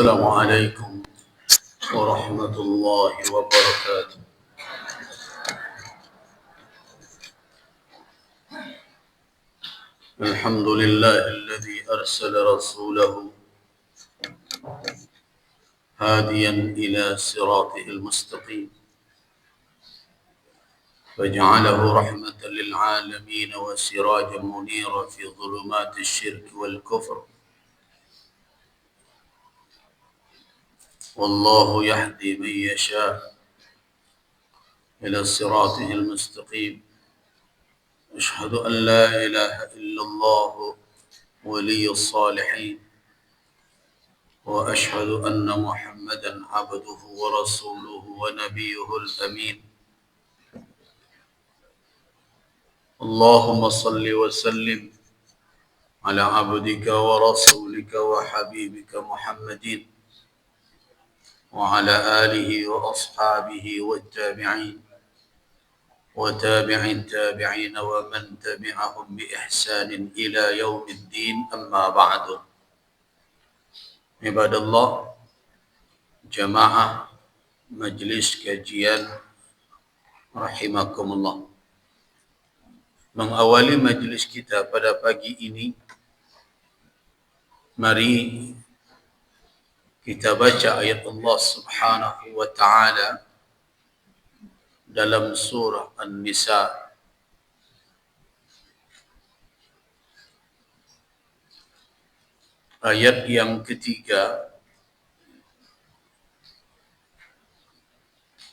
السلام عليكم ورحمة الله وبركاته. الحمد لله الذي أرسل رسوله هاديا إلى صراطه المستقيم فجعله رحمة للعالمين وسراجا منيرا في ظلمات الشرك والكفر. والله يهدي من يشاء إلى صراطه المستقيم. أشهد أن لا إله إلا الله ولي الصالحين، وأشهد أن محمدا عبده ورسوله ونبيه الأمين. اللهم صل وسلم على عبدك ورسولك وحبيبك محمد وعلى آله وأصحابه والتابعين وتابع التابعين ومن تبعهم بإحسان إلى يوم الدين. أما بعد. عباد الله، jamaah majlis kajian rahimakumullah. Mengawali majlis kita pada pagi ini, mari kita baca ayat Allah Subhanahu wa taala dalam surah An-Nisa ayat yang ketiga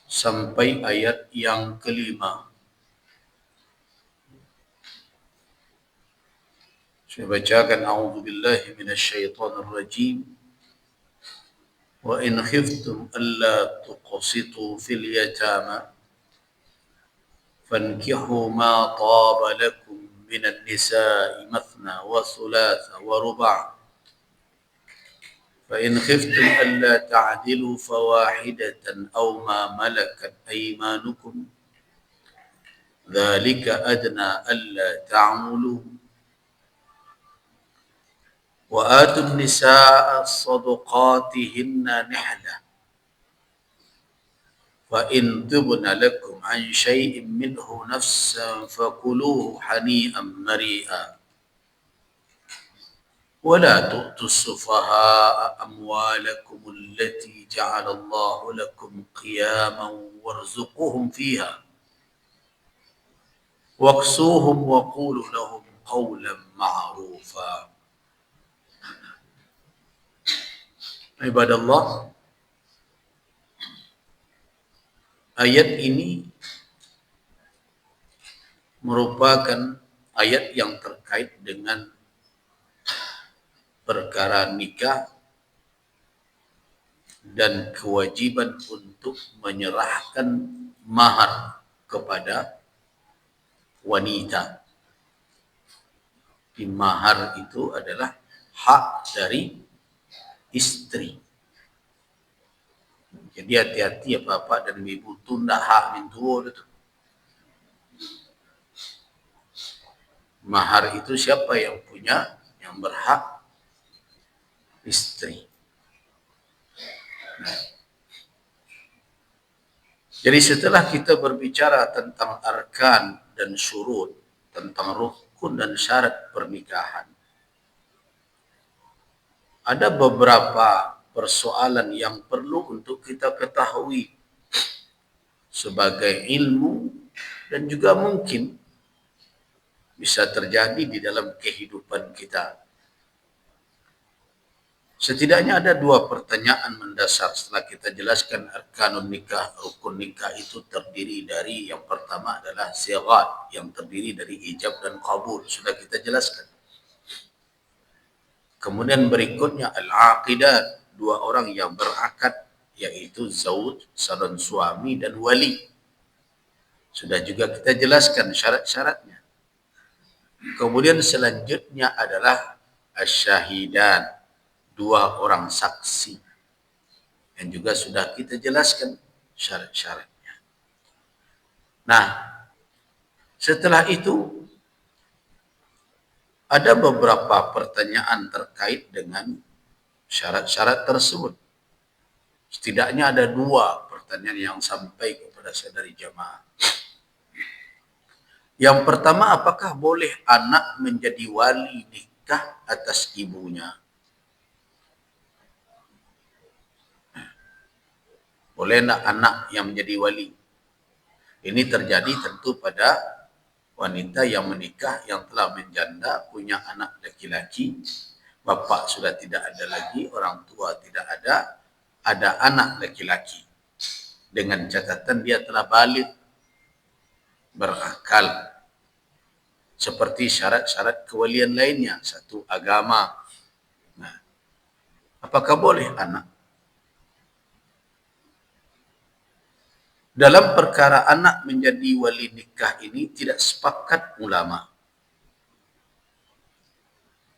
sampai ayat yang kelima. Saya bacakan, a'udzu billahi minasyaitonir rajim. Wa in khiftum alla tuqsitu fil yatama fankihu ma taba lakum minan nisa'i mathna wa thulatha wa ruba'. Fa in khiftum alla ta'dilu fawahidatan aw ma malakat aymanukum dzalika adna alla ta'mulu. وآتوا النساء صدقاتهن نحلة فإن طبن لكم عن شيء منه نفسا فكلوه هنيئا مريئا ولا تؤتوا السفهاء أموالكم التي جعل الله لكم قياما وارزقوهم فيها واكسوهم وقولوا لهم قولا معروفا. Ibadallah, ayat ini merupakan ayat yang terkait dengan perkara nikah dan kewajiban untuk menyerahkan mahar kepada wanita. Di mahar itu adalah hak dari istri. Jadi hati-hati ya bapak dan ibu, tunda hak mintuo itu. Mahar itu siapa yang punya? Yang berhak istri. Jadi setelah kita berbicara tentang arkan dan syurut, tentang rukun dan syarat pernikahan, ada beberapa persoalan yang perlu untuk kita ketahui sebagai ilmu dan juga mungkin bisa terjadi di dalam kehidupan kita. Setidaknya ada dua pertanyaan mendasar setelah kita jelaskan arkanun nikah, rukun nikah itu terdiri dari, yang pertama adalah sighat, yang terdiri dari ijab dan qabul, sudah kita jelaskan. Kemudian berikutnya al-aqidat, dua orang yang berakad, yaitu zauj, calon suami, dan wali. Sudah juga kita jelaskan syarat-syaratnya. Kemudian selanjutnya adalah asyahidan, dua orang saksi, yang juga sudah kita jelaskan syarat-syaratnya. Nah, setelah itu ada beberapa pertanyaan terkait dengan syarat-syarat tersebut. Setidaknya ada 2 pertanyaan yang sampai kepada saya dari jamaah. Yang pertama, apakah boleh anak menjadi wali nikah atas ibunya? Boleh nak anak yang menjadi wali? Ini terjadi tentu pada wanita yang menikah, yang telah menjanda, punya anak laki-laki, bapak sudah tidak ada lagi, orang tua tidak ada anak laki-laki. Dengan catatan dia telah balik, berakal, seperti syarat-syarat kewalian lainnya, satu agama. Nah, apakah boleh anak? Dalam perkara anak menjadi wali nikah ini tidak sepakat ulama.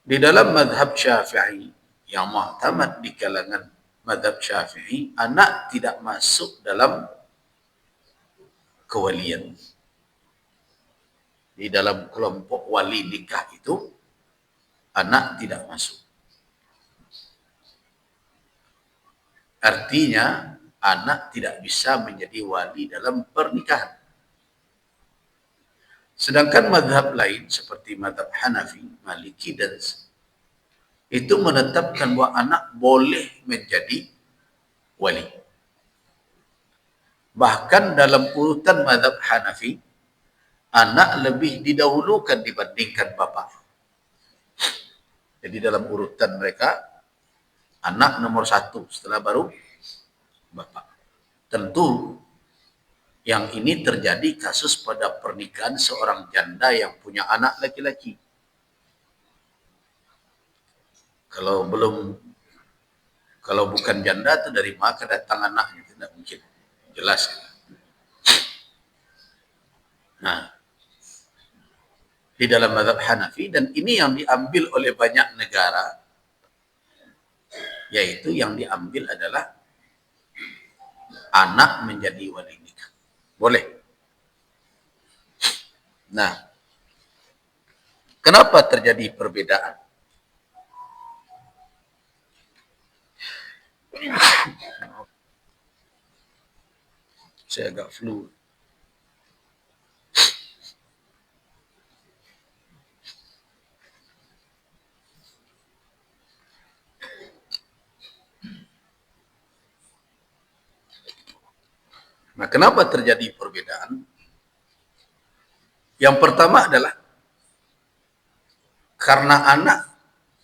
Di dalam mazhab Syafi'i yang muhtamad di kalangan mazhab Syafi'i, anak tidak masuk dalam kewalian. Di dalam kelompok wali nikah itu, anak tidak masuk. Artinya, anak tidak bisa menjadi wali dalam pernikahan. Sedangkan mazhab lain seperti mazhab Hanafi, Maliki dan itu menetapkan bahwa anak boleh menjadi wali. Bahkan dalam urutan mazhab Hanafi, anak lebih didahulukan dibandingkan bapak. Jadi dalam urutan mereka, anak nomor 1, setelah baru bapak. Tentu yang ini terjadi kasus pada pernikahan seorang janda yang punya anak laki-laki. Kalau bukan janda itu dari mana datang anaknya? Tidak mungkin. Jelas. Nah, di dalam mazhab Hanafi, dan ini yang diambil oleh banyak negara, yaitu yang diambil adalah anak menjadi wali nikah. Boleh. Nah, kenapa terjadi perbedaan? Saya agak flu. Nah, kenapa terjadi perbedaan? Yang pertama adalah karena anak,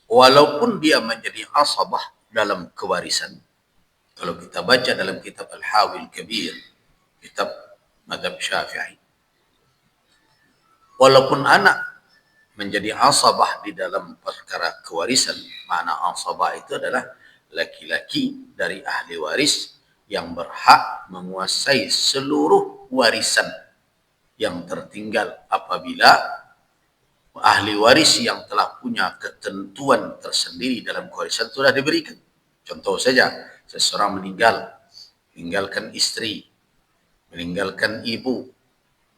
walaupun dia menjadi asabah dalam kewarisan. Kalau kita baca dalam kitab Al-Hawil Kabir, kitab mazhab Syafi'i, walaupun anak menjadi asabah di dalam perkara kewarisan, makna asabah itu adalah laki-laki dari ahli waris yang berhak menguasai seluruh warisan yang tertinggal apabila ahli waris yang telah punya ketentuan tersendiri dalam kewarisan sudah diberikan. Contoh saja, seseorang meninggalkan istri, meninggalkan ibu.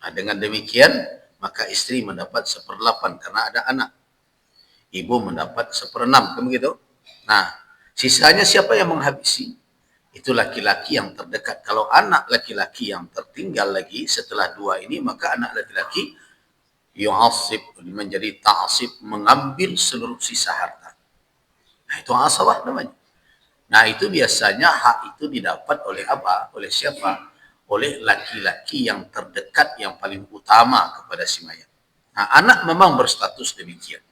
Nah, dengan demikian, maka istri mendapat 1/8 karena ada anak. Ibu mendapat 1/6, kan begitu? Nah, sisanya siapa yang menghabisi? Itu laki-laki yang terdekat. Kalau anak laki-laki yang tertinggal lagi setelah 2 ini, maka anak laki-laki yu'asib, menjadi ta'asib, mengambil seluruh sisa harta. Nah, itu asabah namanya. Nah, itu biasanya hak itu didapat oleh apa? Oleh siapa? Oleh laki-laki yang terdekat, yang paling utama kepada si mayat. Nah, anak memang berstatus demikian.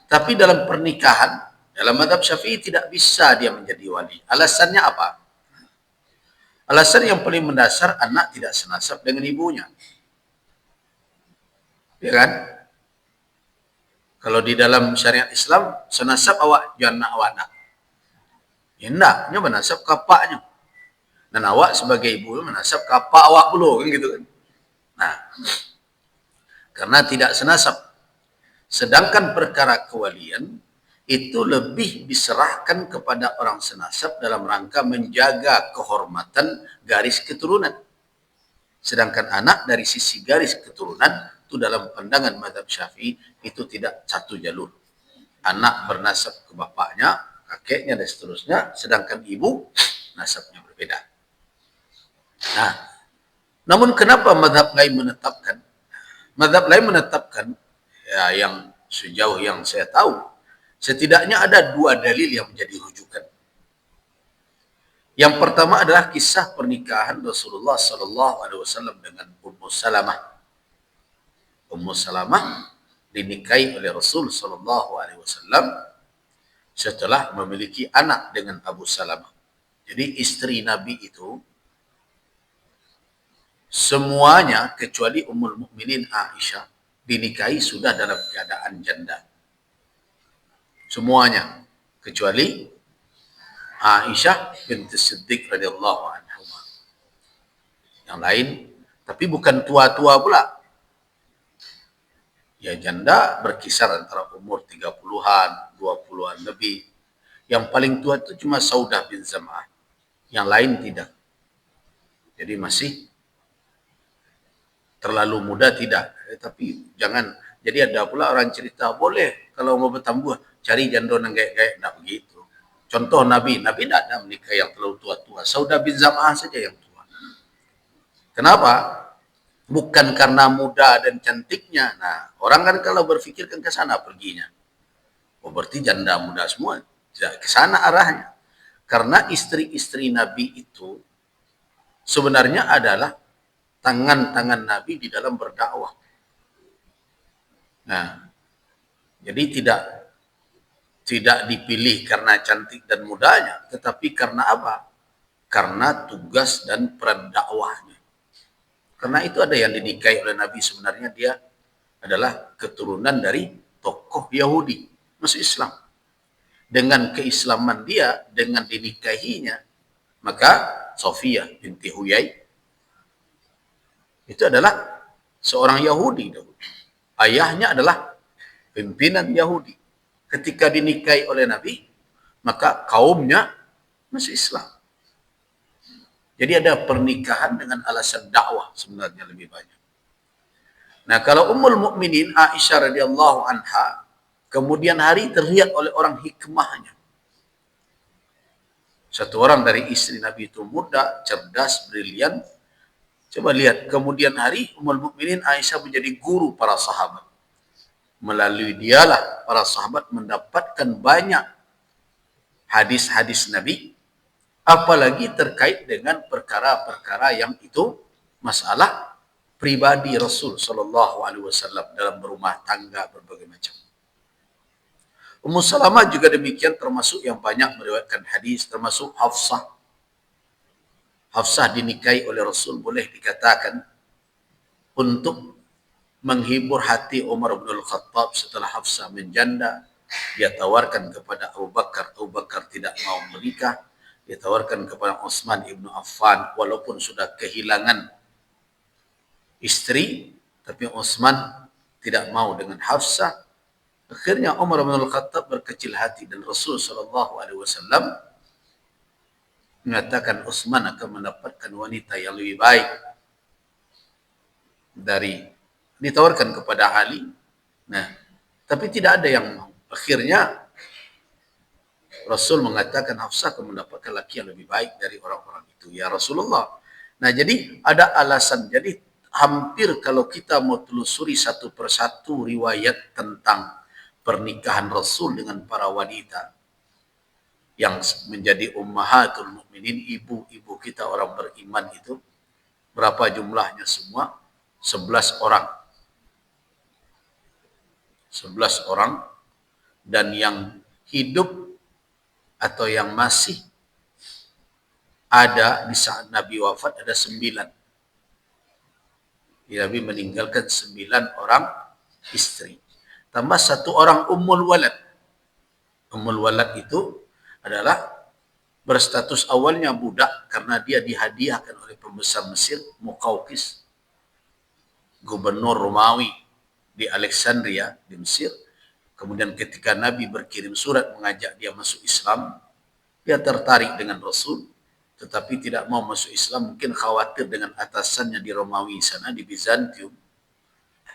Tapi dalam pernikahan, dalam mazhab Syafi'i tidak bisa dia menjadi wali. Alasannya apa? Alasan yang paling mendasar, anak tidak senasab dengan ibunya. Ya kan? Kalau di dalam syariat Islam, senasab awak jangan awak nak. Hendaknya menasab kapaknya. Dan awak sebagai ibu menasab kapak awak pula, kan gitu kan. Nah, karena tidak senasab. Sedangkan perkara kewalian itu lebih diserahkan kepada orang senasab dalam rangka menjaga kehormatan garis keturunan. Sedangkan anak dari sisi garis keturunan itu dalam pandangan mazhab Syafi'i itu tidak satu jalur. Anak bernasab ke bapaknya, kakeknya dan seterusnya, sedangkan ibu nasabnya berbeda. Nah, namun kenapa mazhab lain menetapkan? Mazhab lain menetapkan, ya, yang sejauh yang saya tahu, setidaknya ada dua dalil yang menjadi rujukan. Yang pertama adalah kisah pernikahan Rasulullah SAW dengan Ummu Salamah. Ummu Salamah dinikahi oleh Rasul SAW setelah memiliki anak dengan Abu Salamah. Jadi istri Nabi itu semuanya kecuali Ummul Mukminin Aisyah dinikahi sudah dalam keadaan janda. Semuanya kecuali Aisyah binti Siddiq radhiyallahu anha. Yang lain, tapi bukan tua-tua pula. Ya, janda berkisar antara umur 30-an, 20-an lebih. Yang paling tua itu cuma Saudah bin Zam'ah. Yang lain tidak. Jadi masih terlalu muda tidak. Tapi jangan. Jadi ada pula orang cerita, boleh kalau mau bertambuh, cari janda yang kayak enggak begitu. Contoh Nabi tidak ada menikah yang terlalu tua-tua. Saudah bin Zam'ah saja yang tua. Kenapa? Bukan karena muda dan cantiknya. Nah, orang kan kalau berpikir kan ke sana perginya. Oh, berarti janda muda semua. Ke sana arahnya. Karena istri-istri Nabi itu sebenarnya adalah tangan-tangan Nabi di dalam berdakwah. Nah, jadi tidak dipilih karena cantik dan mudanya, tetapi karena apa? Karena tugas dan peran dakwahnya. Karena itu ada yang dinikahi oleh Nabi, sebenarnya dia adalah keturunan dari tokoh Yahudi, masuk Islam. Dengan keislaman dia, dengan dinikahinya, maka Sofiyah binti Huyai itu adalah seorang Yahudi. Ayahnya adalah pimpinan Yahudi. Ketika dinikahi oleh Nabi, maka kaumnya masuk Islam. Jadi ada pernikahan dengan alasan dakwah sebenarnya lebih banyak. Nah, kalau Ummul Mukminin Aisyah radhiyallahu anha kemudian hari terlihat oleh orang hikmahnya. Satu orang dari istri Nabi itu muda, cerdas, brilian. Coba lihat, kemudian hari Ummul Mukminin Aisyah menjadi guru para sahabat. Melalui dialah para sahabat mendapatkan banyak hadis-hadis Nabi, apalagi terkait dengan perkara-perkara yang itu masalah pribadi Rasul Shallallahu Alaihi Wasallam dalam berumah tangga berbagai macam. Ummu Salamah juga demikian, termasuk yang banyak meriwayatkan hadis, termasuk Hafsah. Hafsah dinikahi oleh Rasul, boleh dikatakan untuk menghibur hati Umar bin Al-Khattab setelah Hafsah menjanda. Dia tawarkan kepada Abu Bakar, Abu Bakar tidak mau menikah. Dia tawarkan kepada Utsman ibnu Affan, walaupun sudah kehilangan istri, tapi Utsman tidak mau dengan Hafsah. Akhirnya Umar bin Al-Khattab berkecil hati dan Rasul Shallallahu Alaihi Wasallam mengatakan Utsman akan mendapatkan wanita yang lebih baik dari ditawarkan kepada Ali. Nah, tapi tidak ada yang mau. Akhirnya Rasul mengatakan Hafsah akan mendapatkan laki yang lebih baik dari orang-orang itu. Ya Rasulullah. Nah, jadi ada alasan. Jadi hampir kalau kita mau telusuri satu persatu riwayat tentang pernikahan Rasul dengan para wanita yang menjadi ummahatul mukminin, ibu-ibu kita orang beriman itu, berapa jumlahnya semua? 11 orang. 11 orang, dan yang hidup atau yang masih ada di saat Nabi wafat ada 9. Nabi meninggalkan 9 orang istri. Tambah 1 orang ummul walad. Ummul walad itu adalah berstatus awalnya budak karena dia dihadiahkan oleh pembesar Mesir, Muqawqis, gubernur Romawi di Alexandria di Mesir. Kemudian ketika Nabi berkirim surat mengajak dia masuk Islam, dia tertarik dengan Rasul, tetapi tidak mau masuk Islam, mungkin khawatir dengan atasannya di Romawi sana, di Bizantium,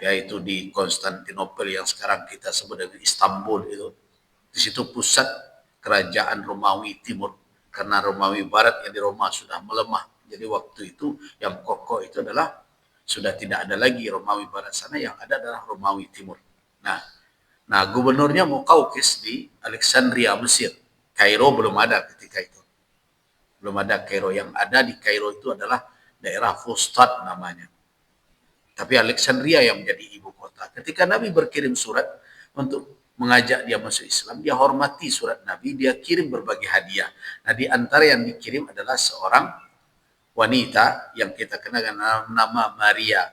yaitu di Konstantinopel yang sekarang kita sebut dengan Istanbul itu. Di situ pusat kerajaan Romawi Timur, karena Romawi Barat yang di Roma sudah melemah. Jadi waktu itu yang kokoh itu adalah sudah tidak ada lagi Romawi Barat sana, yang ada adalah Romawi Timur. Nah, gubernurnya Muqawqis di Alexandria, Mesir. Kairo belum ada ketika itu. Belum ada Kairo. Yang ada di Kairo itu adalah daerah Fustat namanya. Tapi Alexandria yang menjadi ibu kota. Ketika Nabi berkirim surat untuk mengajak dia masuk Islam, dia hormati surat Nabi, dia kirim berbagai hadiah. Nah, di antara yang dikirim adalah seorang wanita yang kita kenal dengan nama Maria,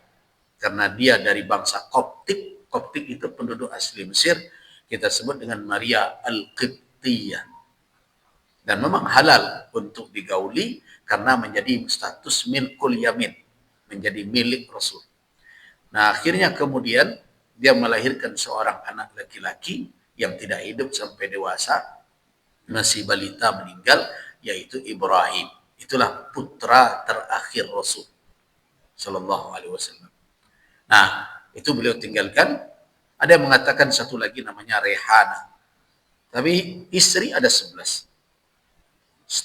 karena dia dari bangsa Koptik. Koptik itu penduduk asli Mesir, kita sebut dengan Maria Al-Qibtiyah. Dan memang halal untuk digauli karena menjadi status milkul yamin, menjadi milik Rasul. Nah, akhirnya kemudian dia melahirkan seorang anak laki-laki yang tidak hidup sampai dewasa, masih balita meninggal, yaitu Ibrahim. Itulah putra terakhir Rasul Sallallahu Alaihi Wasallam. Nah, itu beliau tinggalkan. Ada yang mengatakan satu lagi namanya Rehana. Tapi istri ada 11.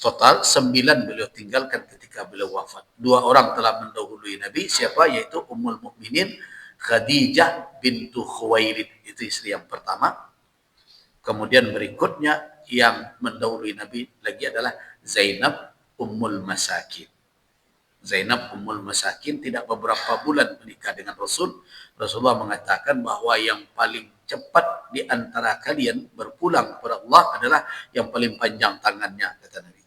Total 9 beliau tinggalkan ketika beliau wafat. 2 orang telah mendahului Nabi. Siapa? Yaitu Ummul Mukminin Khadijah bintu Khuwailid. Itu istri yang pertama. Kemudian berikutnya yang mendahului Nabi lagi adalah Zainab Ummul Masakin. Zainab Ummul Masakin tidak beberapa bulan menikah dengan Rasul. Rasulullah mengatakan bahwa yang paling cepat di antara kalian berpulang kepada Allah adalah yang paling panjang tangannya, kata Nabi.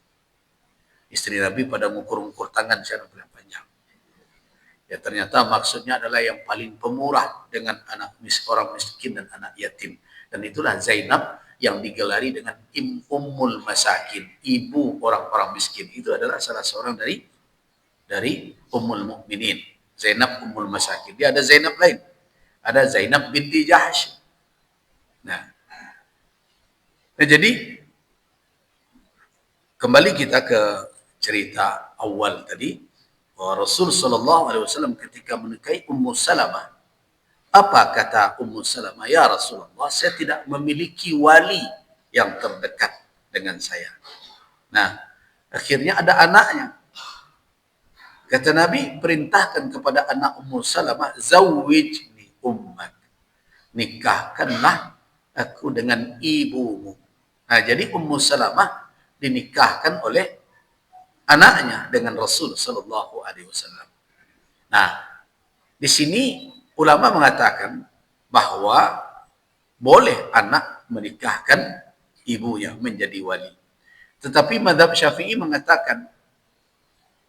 Istri Nabi pada mengukur-ukur tangan secara paling panjang. Ya, ternyata maksudnya adalah yang paling pemurah dengan orang miskin dan anak yatim. Dan itulah Zainab yang digelari dengan Ummul Masakin, ibu orang-orang miskin. Itu adalah salah seorang dari Ummul Mukminin, Zainab Ummul Masakin. Dia ada Zainab lain. Ada Zainab binti Jahsh. Nah, jadi kembali kita ke cerita awal tadi, bahwa Rasul Sallallahu Alaihi Wasallam ketika menikahi Ummu Salamah, apa kata Ummu Salamah? Ya Rasulullah, saya tidak memiliki wali yang terdekat dengan saya. Nah, akhirnya ada anaknya. Kata Nabi, perintahkan kepada anak Ummu Salamah, zawwijni ummak, nikahkanlah aku dengan ibumu. Nah, jadi Ummu Salamah dinikahkan oleh anaknya dengan Rasul Sallallahu Alaihi Wasallam. Nah, di sini ulama mengatakan bahwa boleh anak menikahkan ibunya menjadi wali. Tetapi mazhab Syafi'i mengatakan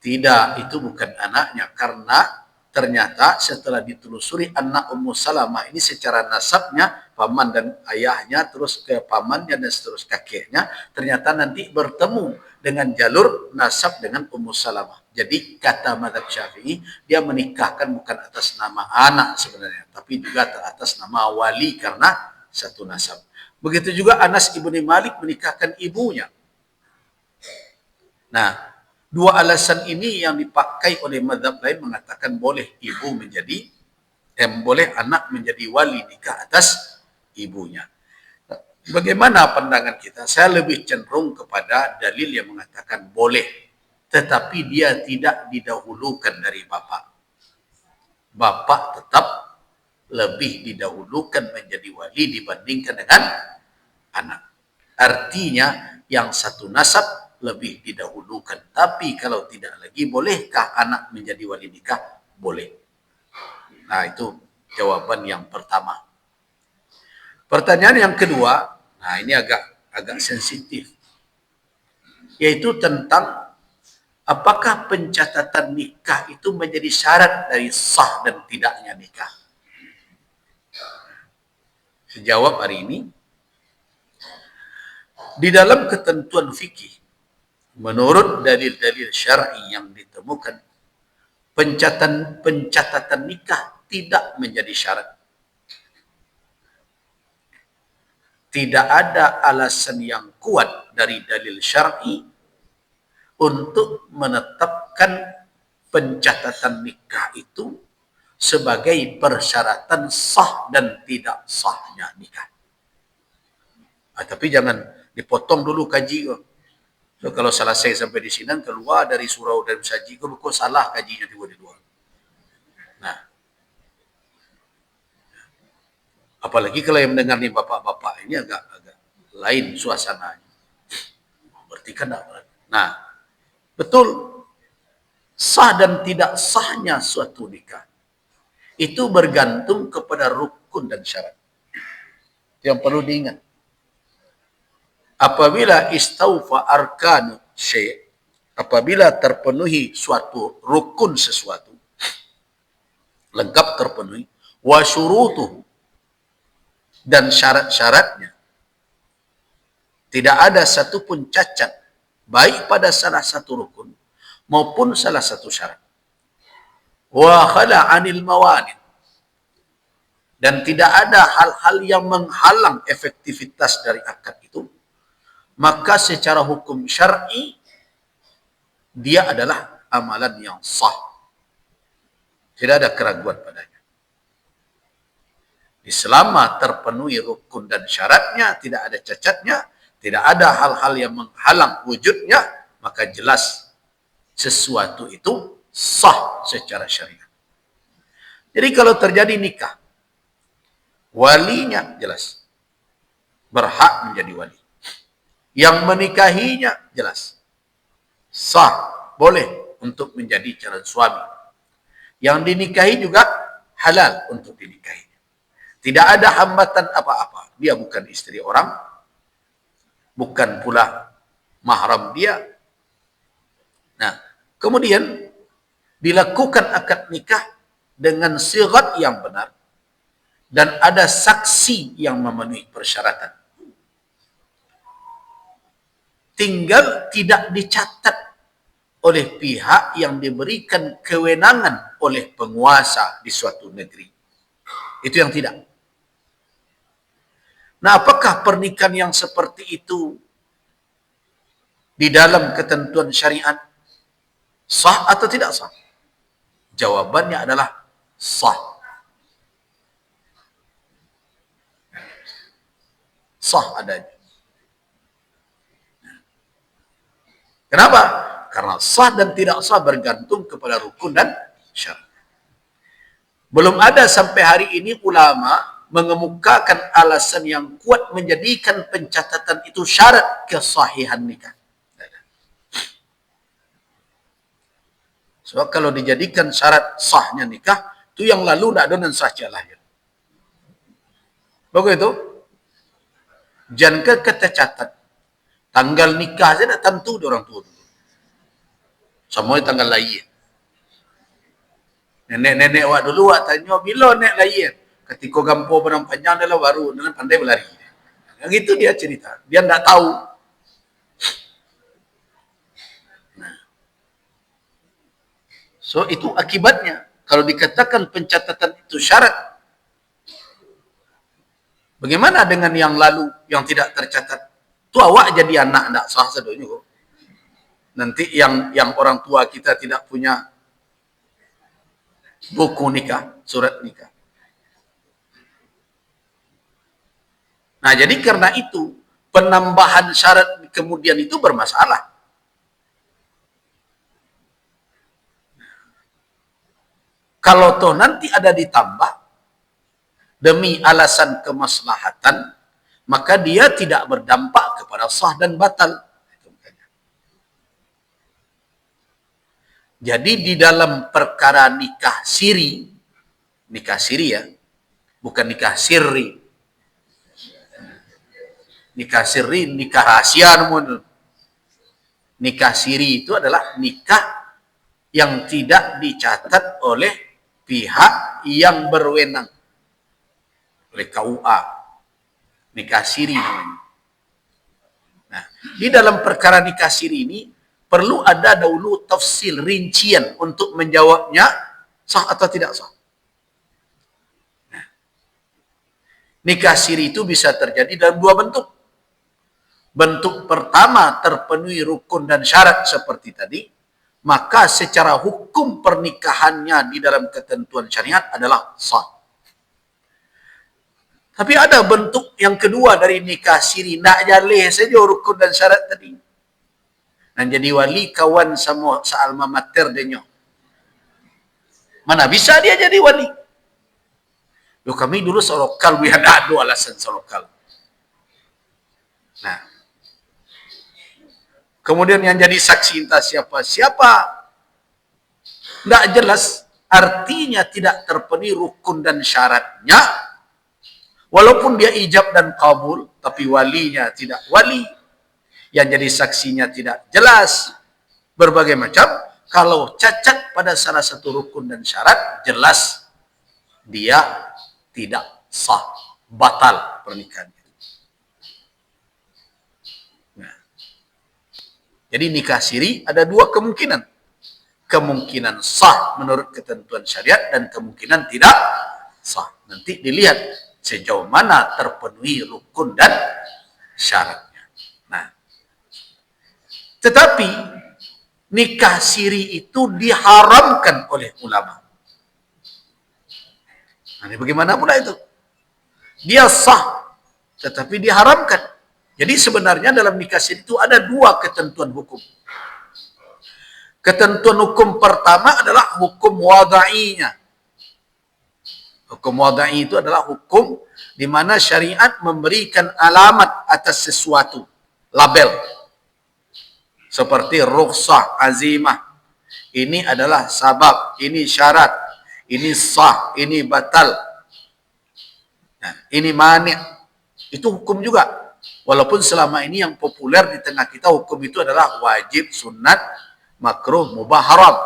tidak, itu bukan anaknya, karena ternyata setelah ditelusuri anak Ummu Salamah ini secara nasabnya, paman dan ayahnya, terus ke pamannya dan terus kakeknya, ternyata nanti bertemu dengan jalur nasab dengan Ummu Salamah. Jadi kata mazhab Syafi'i, dia menikahkan bukan atas nama anak sebenarnya, tapi juga atas nama wali karena satu nasab. Begitu juga Anas ibni Malik menikahkan ibunya. Nah, 2 alasan ini yang dipakai oleh mazhab lain mengatakan boleh ibu menjadi, boleh anak menjadi wali nikah atas ibunya. Bagaimana pandangan kita? Saya lebih cenderung kepada dalil yang mengatakan boleh, tetapi dia tidak didahulukan dari bapak. Bapak tetap lebih didahulukan menjadi wali dibandingkan dengan anak. Artinya yang satu nasab lebih didahulukan. Tapi kalau tidak lagi, bolehkah anak menjadi wali nikah? Boleh. Nah, itu jawaban yang pertama. Pertanyaan yang kedua, nah ini agak sensitif, yaitu tentang apakah pencatatan nikah itu menjadi syarat dari sah dan tidaknya nikah. Sejawab hari ini, di dalam ketentuan fikih, menurut dalil-dalil syar'i yang ditemukan, pencatatan nikah tidak menjadi syarat. Tidak ada alasan yang kuat dari dalil syar'i untuk menetapkan pencatatan nikah itu sebagai persyaratan sah dan tidak sahnya nikah. Tapi jangan Dipotong dulu kaji kok. So, kalau selesai sampai di sini, keluar dari surau dan saji kok salah kajinya tiba-tiba. Nah, apalagi kalau yang mendengar nih bapak-bapak ini agak lain suasananya. Berarti kan nah, betul, sah dan tidak sahnya suatu nikah itu bergantung kepada rukun dan syarat. Yang perlu diingat. Apabila istaufa arkanu syai', apabila terpenuhi suatu rukun sesuatu, lengkap terpenuhi, wa syurutuhu, dan syarat-syaratnya, tidak ada satupun cacat, baik pada salah satu rukun maupun salah satu syarat. Wa khala 'anil mawanid, dan tidak ada hal-hal yang menghalang efektivitas dari akad itu, maka secara hukum syar'i dia adalah amalan yang sah. Tidak ada keraguan padanya. Selama terpenuhi rukun dan syaratnya, tidak ada cacatnya, tidak ada hal-hal yang menghalang wujudnya, maka jelas sesuatu itu sah secara syariat. Jadi kalau terjadi nikah, walinya jelas berhak menjadi wali. Yang menikahinya jelas sah, boleh untuk menjadi calon suami. Yang dinikahi juga halal untuk dinikahi. Tidak ada hambatan apa-apa. Dia bukan istri orang, bukan pula mahram dia. Nah, kemudian dilakukan akad nikah dengan sigat yang benar dan ada saksi yang memenuhi persyaratan. Tinggal tidak dicatat oleh pihak yang diberikan kewenangan oleh penguasa di suatu negeri. Itu yang tidak. Nah, apakah pernikahan yang seperti itu di dalam ketentuan syariat sah atau tidak sah? Jawabannya adalah sah. Sah adanya. Kenapa? Karena sah dan tidak sah bergantung kepada rukun dan syarat. Belum ada sampai hari ini ulama mengemukakan alasan yang kuat menjadikan pencatatan itu syarat kesahihan nikah. Sebab kalau dijadikan syarat sahnya nikah, itu yang lalu tidak ada dan sah lahir. Begitu? Jangan kita catat. Tanggal nikah saja tidak tentu di orang tua. Semuanya tanggal lahir. Nenek-nenek wak dulu wak tanya, bila nek lahir? Ketika gampo benang panjang adalah baru, dan pandai berlari. Yang itu dia cerita. Dia tidak tahu. Nah. So, itu akibatnya. Kalau dikatakan pencatatan itu syarat, bagaimana dengan yang lalu, yang tidak tercatat? Itu awak jadi anak, tidak sah sedonya kok. Nanti yang orang tua kita tidak punya buku nikah, surat nikah. Nah, jadi karena itu, penambahan syarat kemudian itu bermasalah. Kalau toh nanti ada ditambah, demi alasan kemaslahatan, maka dia tidak berdampak kepada sah dan batal. Jadi di dalam perkara nikah siri ya, bukan nikah sirri. Nikah sirri, nikah rahasia namun. Nikah siri itu adalah nikah yang tidak dicatat oleh pihak yang berwenang. Oleh KUA. Nikah siri namanya. Nah, di dalam perkara nikah siri ini perlu ada dahulu tafsil, rincian untuk menjawabnya sah atau tidak sah. Nah, nikah siri itu bisa terjadi dalam dua bentuk. Bentuk pertama terpenuhi rukun dan syarat seperti tadi, maka secara hukum pernikahannya di dalam ketentuan syariat adalah sah. Tapi ada bentuk yang kedua dari nikah siri, nak jaleh saja rukun dan syarat tadi. Dan jadi wali kawan sama sealma mater denyo. Mana bisa dia jadi wali? Yo kami dulu solokal, we ada alasan solokal. Nah, kemudian yang jadi saksi entah siapa, tidak jelas, artinya tidak terpenuhi rukun dan syaratnya, walaupun dia ijab dan kabul, tapi walinya tidak wali, yang jadi saksinya tidak jelas, berbagai macam. Kalau cacat pada salah satu rukun dan syarat, jelas dia tidak sah, batal pernikahannya. Nah, jadi nikah siri ada dua kemungkinan. Kemungkinan sah menurut ketentuan syariat dan kemungkinan tidak sah. Nanti dilihat sejauh mana terpenuhi rukun dan syaratnya. Nah, tetapi nikah siri itu diharamkan oleh ulama. Nah, bagaimana pula itu? Dia sah, tetapi diharamkan. Jadi sebenarnya dalam nikah siri itu ada dua ketentuan hukum. Ketentuan hukum pertama adalah hukum wada'inya. Hukum wada'i itu adalah hukum di mana syariat memberikan alamat atas sesuatu, label. Seperti rukhsah, azimah. Ini adalah sabab, ini syarat, ini sah, ini batal. Nah, ini mani'. Itu hukum juga. Walaupun selama ini yang populer di tengah kita hukum itu adalah wajib, sunat, makruh, mubah, haram.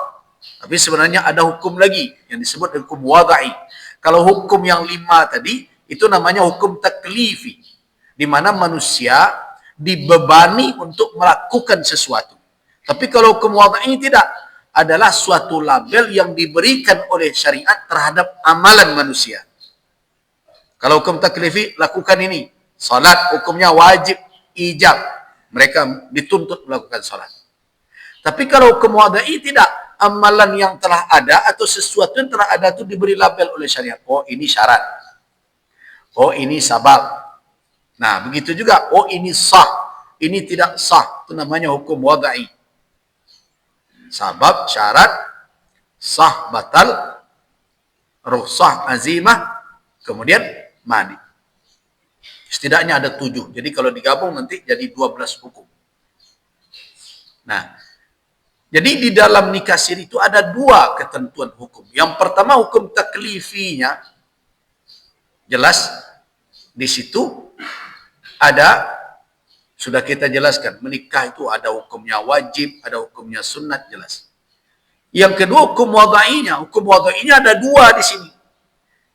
Tapi sebenarnya ada hukum lagi yang disebut hukum wada'i. Kalau hukum yang 5 tadi, itu namanya hukum taklifi. Di mana manusia dibebani untuk melakukan sesuatu. Tapi kalau hukum wada'i tidak, adalah suatu label yang diberikan oleh syariat terhadap amalan manusia. Kalau hukum taklifi, lakukan ini. Salat hukumnya wajib, ijab. Mereka dituntut melakukan salat. Tapi kalau hukum wada'i tidak, amalan yang telah ada atau sesuatu yang telah ada itu diberi label oleh syariat. Oh, ini syarat. Oh, ini sabab. Nah, begitu juga. Oh, ini sah. Ini tidak sah. Itu namanya hukum wada'i. Sabab, syarat, sah, batal, rukhsah, azimah, kemudian mani. Setidaknya ada 7. Jadi kalau digabung nanti jadi 12 hukum. Nah, jadi di dalam nikah siri itu ada dua ketentuan hukum. Yang pertama hukum taklifinya. Jelas di situ ada, sudah kita jelaskan, menikah itu ada hukumnya wajib, ada hukumnya sunat, jelas. Yang kedua hukum wada'inya. Hukum wada'inya ada dua di sini.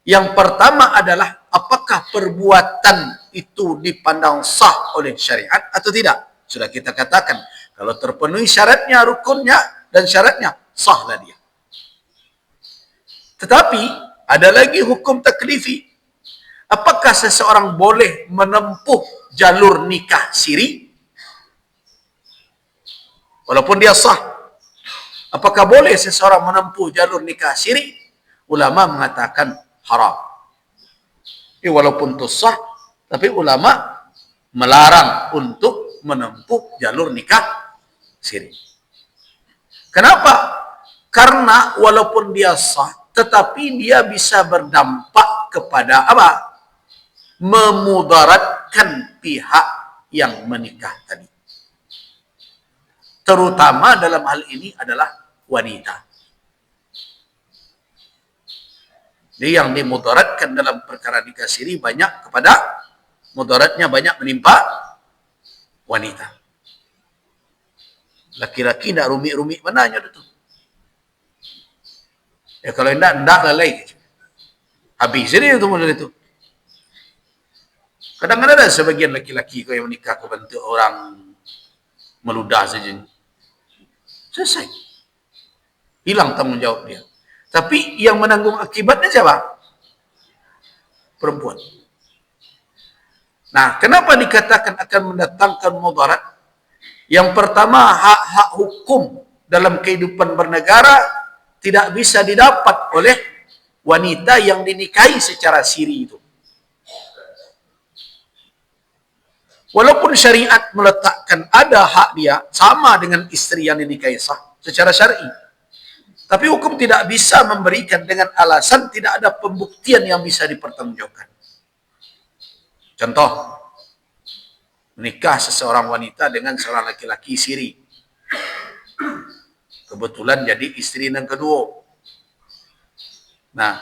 Yang pertama adalah apakah perbuatan itu dipandang sah oleh syariat atau tidak. Sudah kita katakan, kalau terpenuhi syaratnya, rukunnya, dan syaratnya, sahlah dia. Tetapi, ada lagi hukum taklifi. Apakah seseorang boleh menempuh jalur nikah siri? Walaupun dia sah. Apakah boleh seseorang menempuh jalur nikah siri? Ulama mengatakan haram. Walaupun itu sah, tapi ulama melarang untuk menempuh jalur nikah siri. Kenapa? Karena walaupun dia sah, tetapi dia bisa berdampak kepada apa? Memudaratkan pihak yang menikah tadi. Terutama dalam hal ini adalah wanita. Jadi yang dimudaratkan dalam perkara nikah siri banyak kepada, mudaratnya banyak menimpa wanita. Laki-laki tidak rumit-rumit mananya itu. Ya kalau tidak lalai. Habis ini itu model itu. Kadang-kadang ada sebagian laki-laki yang menikah kebantu orang meludah saja. Selesai. Hilang tanggung jawab dia. Tapi yang menanggung akibatnya siapa? Perempuan. Nah, kenapa dikatakan akan mendatangkan mudarat? Yang pertama, hak-hak hukum dalam kehidupan bernegara tidak bisa didapat oleh wanita yang dinikahi secara siri itu. Walaupun syariat meletakkan ada hak dia sama dengan istri yang dinikahi sah secara syar'i. Tapi hukum tidak bisa memberikan dengan alasan tidak ada pembuktian yang bisa dipertanggungjawabkan. Contoh, menikah seseorang wanita dengan seorang laki-laki siri. Kebetulan jadi istri yang kedua. Nah,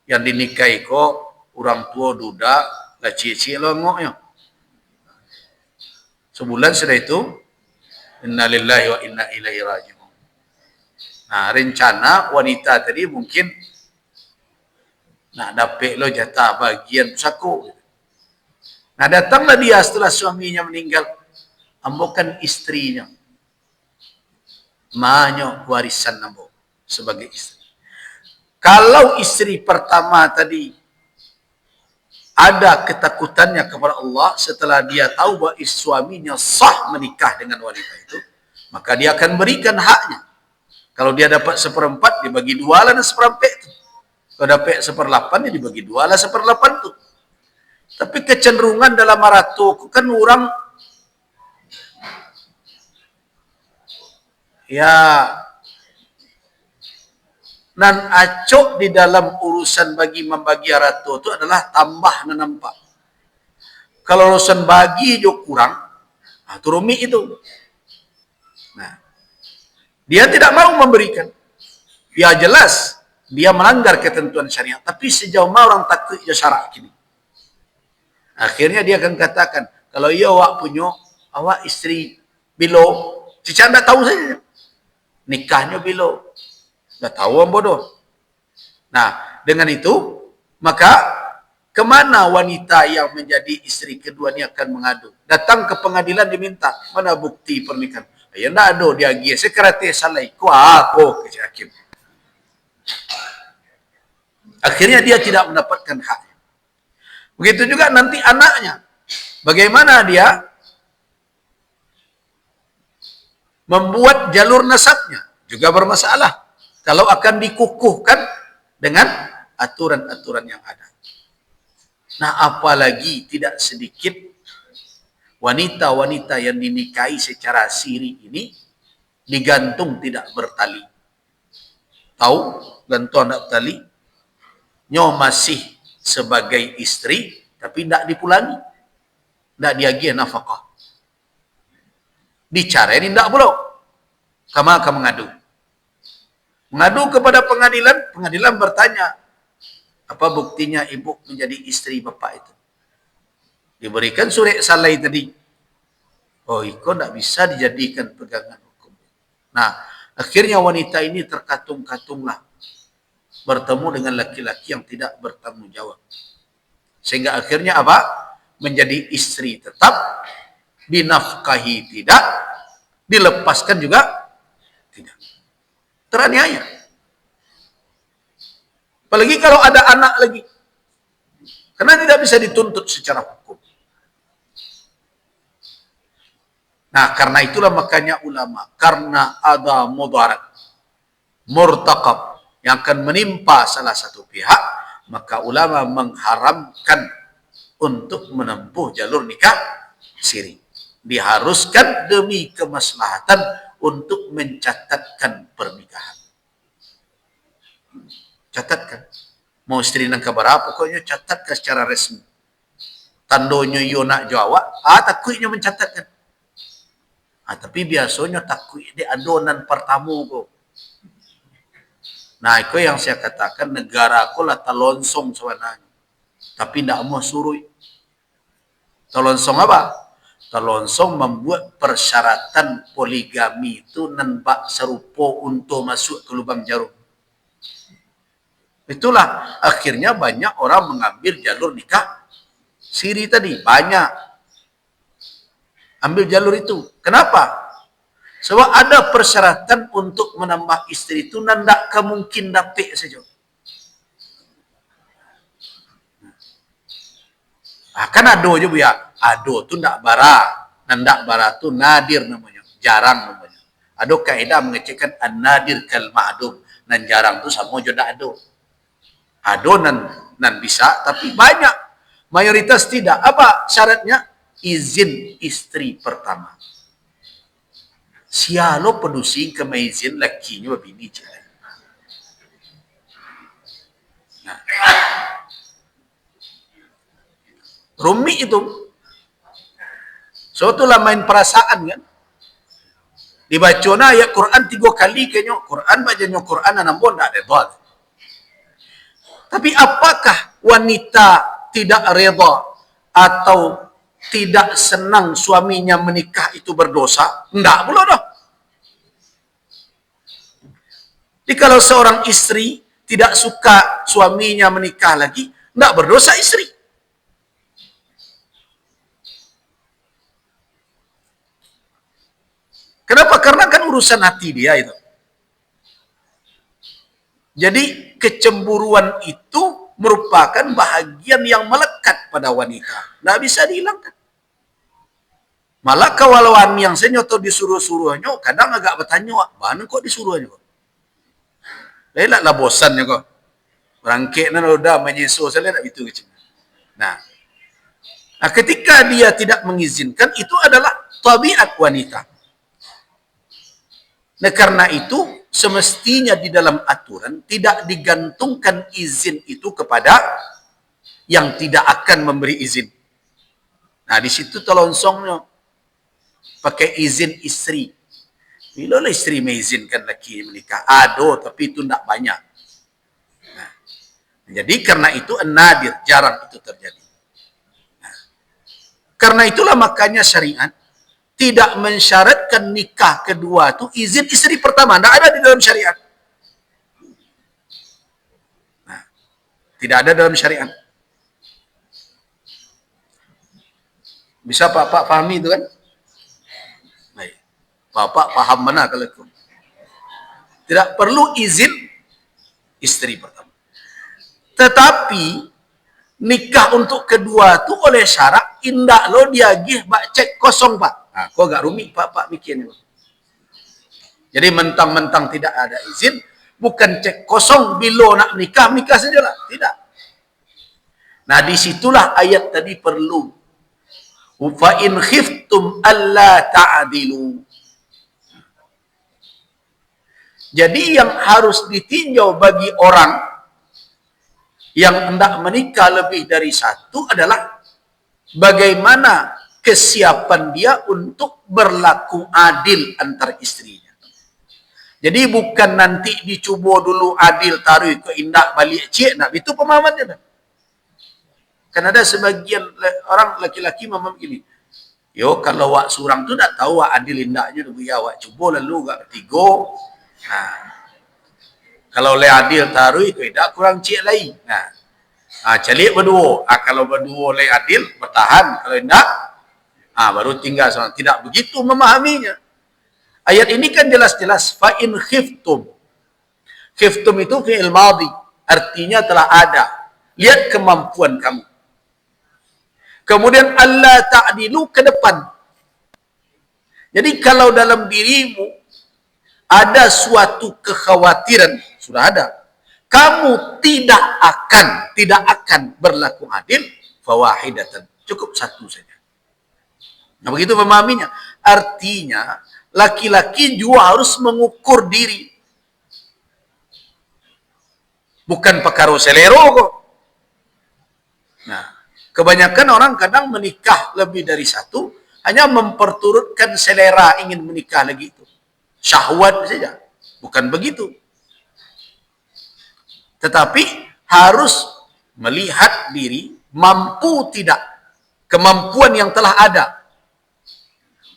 yang dinikahi kok orang tua duda, lah cie-cie longoknya. Sebulan sudah itu, inna lillahi wa inna ilaihi raji'un. Nah, rencana wanita tadi mungkin nak dapat lo jatah bagian pusako. Nah, datanglah dia setelah suaminya meninggal. Ambokan istrinya. Mahnya warisan ambo sebagai istri. Kalau istri pertama tadi ada ketakutannya kepada Allah setelah dia tahu bahwa suaminya sah menikah dengan wanita itu, maka dia akan berikan haknya. Kalau dia dapat 1/4, dibagi 2 lah 1/4 itu. Kalau dapat 1/8, dia dibagi 2 lah 1/8 itu. Tapi kecenderungan dalam maratu kan orang ya nan acok di dalam urusan membagi harta itu adalah tambah na nampak. Kalau urusan bagi jo kurang, itu rumit itu. Nah, dia tidak mau memberikan. Ya jelas, dia melanggar ketentuan syariat. Tapi sejauh mana orang takut ya syarak kini. Akhirnya dia akan katakan, kalau ia awak punya, awak istri bilo, cica anda tahu saja. Nikahnya bilo. Dah tahu orang bodoh. Nah, dengan itu, maka kemana wanita yang menjadi istri kedua ini akan mengadu? Datang ke pengadilan diminta, mana bukti pernikahan? Ya tidak ada, dia gila. Sekerati salai. Aku ke hakim. Akhirnya dia tidak mendapatkan haknya. Begitu juga nanti anaknya. Bagaimana dia membuat jalur nasabnya? Juga bermasalah. Kalau akan dikukuhkan dengan aturan-aturan yang ada. Nah, apalagi tidak sedikit wanita-wanita yang dinikahi secara siri ini digantung tidak bertali. Tahu gantung tidak bertali? Nyo masih sebagai istri tapi tidak dipulangi. Tidak diagih nafkah. Dicarai ini tidak boleh. Kamu akan mengadu. Mengadu kepada pengadilan, pengadilan bertanya, apa buktinya ibu menjadi istri bapak itu? Diberikan surat salai tadi. Oh, itu tidak bisa dijadikan pegangan hukum. Nah, akhirnya wanita ini terkatung-katunglah bertemu dengan laki-laki yang tidak bertanggung jawab. Sehingga akhirnya apa? Menjadi istri tetap, dinafkahi tidak, dilepaskan juga tidak. Teraniaya. Apalagi kalau ada anak lagi. Karena tidak bisa dituntut secara hukum. Nah, karena itulah makanya ulama. Karena ada mudarat, murtaqab, yang akan menimpa salah satu pihak, maka ulama mengharamkan untuk menempuh jalur nikah siri. Diharuskan demi kemaslahatan untuk mencatatkan pernikahan. Catatkan. Mau istri nang kabar pokoknya catatkan secara resmi. Tandonya yo nak jawab, takutnya mencatatkan. Tapi biasanya takut di adonan pertama ko. Nah, itu yang saya katakan negara ko lah talonsong sebenarnya. Tapi tidak mau suruh. Talonsong apa? Talonsong membuat persyaratan poligami itu nampak serupa untuk masuk ke lubang jarum. Itulah akhirnya banyak orang mengambil jalur nikah siri tadi. Banyak ambil jalur itu. Kenapa? Sebab ada persyaratan untuk menambah istri itu nandak kemungkin dapat saja. Kan ada je bu ya. Ado tu ndak bara. Nandak bara tu nadir namanya. Jarang namanya. Ada kaedah mengecekkan an-nadir kal ma'dum. Nan jarang tu sama je ndak ada. Ado nan bisa tapi banyak. Mayoritas tidak. Apa syaratnya? Izin istri pertama. Sialo pedusing ke maizin lakinya bini cai. Nah, rumit itu. So itulah main perasaan kan. Dibaca ayat Quran 3 kali kayaknya Quran bacanya Quran nampun tak reda. Tapi apakah wanita tidak reda atau tidak senang suaminya menikah itu berdosa? Enggak pula dah. Jadi kalau seorang istri tidak suka suaminya menikah lagi, enggak berdosa istri. Kenapa? Karena kan urusan hati dia itu. Jadi kecemburuan itu merupakan bahagian yang melekat pada wanita. Nggak bisa dihilangkan. Malah kawalan yang saya nyoto disuruh-suruhnya, kadang agak bertanya, mana kok disuruhnya kok? Lah bosannya kok. Rangkek na udah menyesuaikan saya tak itu kecil. Nah, ketika dia tidak mengizinkan, itu adalah tabiat wanita. Nah, karena itu semestinya di dalam aturan tidak digantungkan izin itu kepada yang tidak akan memberi izin. Nah, di situ telonsongnya pakai izin istri. Bila istri mengizinkan laki menikah, ada tapi itu tidak banyak. Nah, jadi karena itu nadir, jarang itu terjadi. Nah, karena itulah makanya syariat tidak mensyaratkan nikah kedua itu izin istri pertama. Tidak ada di dalam syariat. Nah, tidak ada dalam syariat. Bisa Pak pahami itu kan? Baik. Bapak paham mana kalau itu? Tidak perlu izin istri pertama. Tetapi nikah untuk kedua itu oleh syarat indak lo diagih bak cek kosong Pak. Nah, kok agak rumit Pak mikirnya. Jadi mentang-mentang tidak ada izin, bukan cek kosong bila nak menikah sajalah. Tidak. Nah, disitulah ayat tadi perlu. Fa in khiftum alla ta'dilu. Jadi yang harus ditinjau bagi orang yang hendak menikah lebih dari satu adalah bagaimana kesiapan dia untuk berlaku adil antar istrinya. Jadi bukan nanti dicuba dulu adil taruh ke indak balik cik nak itu pemahamannya. Kan ada sebagian orang laki-laki memang begini. Yo kalau wak surang tu tak tahu wak adil indaknya tu ya wak cuba lalu gak bertiga. Nah, kalau le adil taruh itu tidak kurang cik lain. Nah, celik berdua. Kalau berdua le adil bertahan, kalau tidak baru tinggal sama. Tidak begitu memahaminya. Ayat ini kan jelas-jelas fa in khiftum. Khiftum itu fi'il madhi, artinya telah ada. Lihat kemampuan kamu. Kemudian Allah ta'dilu ke depan. Jadi kalau dalam dirimu ada suatu kekhawatiran, sudah ada. Kamu tidak akan berlaku adil, fawahidatan. Cukup satu saja. Nah, begitu memahaminya. Artinya laki-laki juga harus mengukur diri. Bukan perkara selero kok. Nah, kebanyakan orang kadang menikah lebih dari satu, hanya memperturutkan selera ingin menikah lagi itu. Syahwat saja. Bukan begitu. Tetapi harus melihat diri, mampu tidak. Kemampuan yang telah ada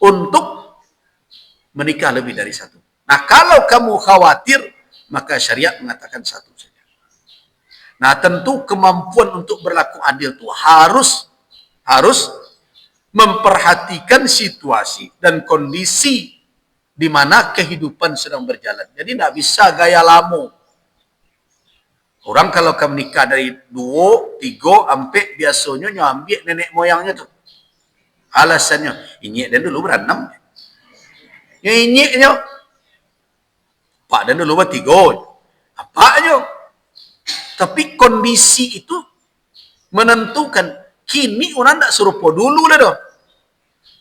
untuk menikah lebih dari satu. Nah, kalau kamu khawatir, maka syariat mengatakan satu saja. Nah, tentu kemampuan untuk berlaku adil itu harus memperhatikan situasi dan kondisi di mana kehidupan sedang berjalan. Jadi tidak bisa gaya lama. Orang kalau kamu nikah dari 2, 3, sampai biasanya nyambil nenek moyangnya tuh. Alasannya, inyek dan dulu berenam. Ya inyeknya, Pak dan dulu 3. Apanya? Tapi kondisi itu menentukan Kini orang tak serupa dulu lah doh.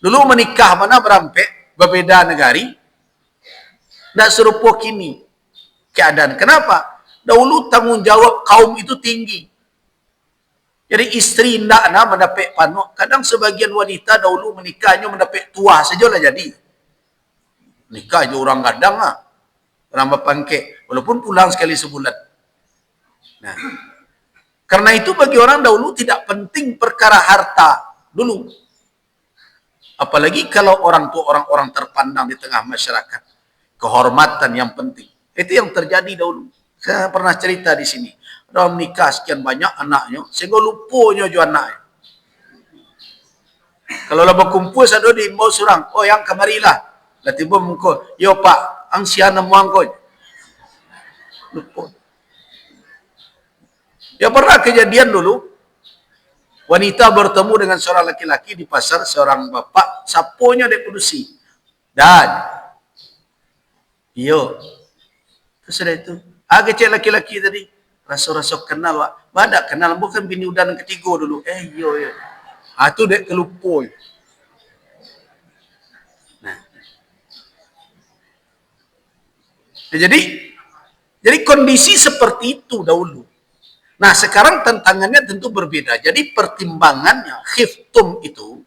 Dulu menikah mana berampek, berbeda negari, tak serupa kini keadaan. Kenapa? Dahulu tanggungjawab kaum itu tinggi. Jadi istri tidak mendapat panuk. Kadang sebagian wanita dahulu menikahnya mendapat tua sajalah jadi. Nikah je orang kadang lah. Orang berpangkek. Walaupun pulang sekali sebulan. Nah, karena itu bagi orang dahulu tidak penting perkara harta dulu. Apalagi kalau orang tua orang-orang terpandang di tengah masyarakat. Kehormatan yang penting. Itu yang terjadi dahulu. Saya pernah cerita di sini. Orang nikah sekian banyak anaknya, sehingga lupanya juga anaknya. Kalau lah berkumpul, saya di mau surang. Oh, yang kemarilah. Lah tiba muka. Yo pak, ang siya na muang ko. Lupa. Ya pernah kejadian dulu. Wanita bertemu dengan seorang laki-laki di pasar, seorang bapak, saponya dia produksi. Dan, yo. Terus ada itu. Cek laki-laki tadi. Rasa-rasa kenal, Wak. Badak kenal, bukan bini udan yang ketiga dulu. Yo. Itu dia kelupa. Nah. Jadi kondisi seperti itu dahulu. Nah, sekarang tantangannya tentu berbeda. Jadi pertimbangannya, khiftum itu,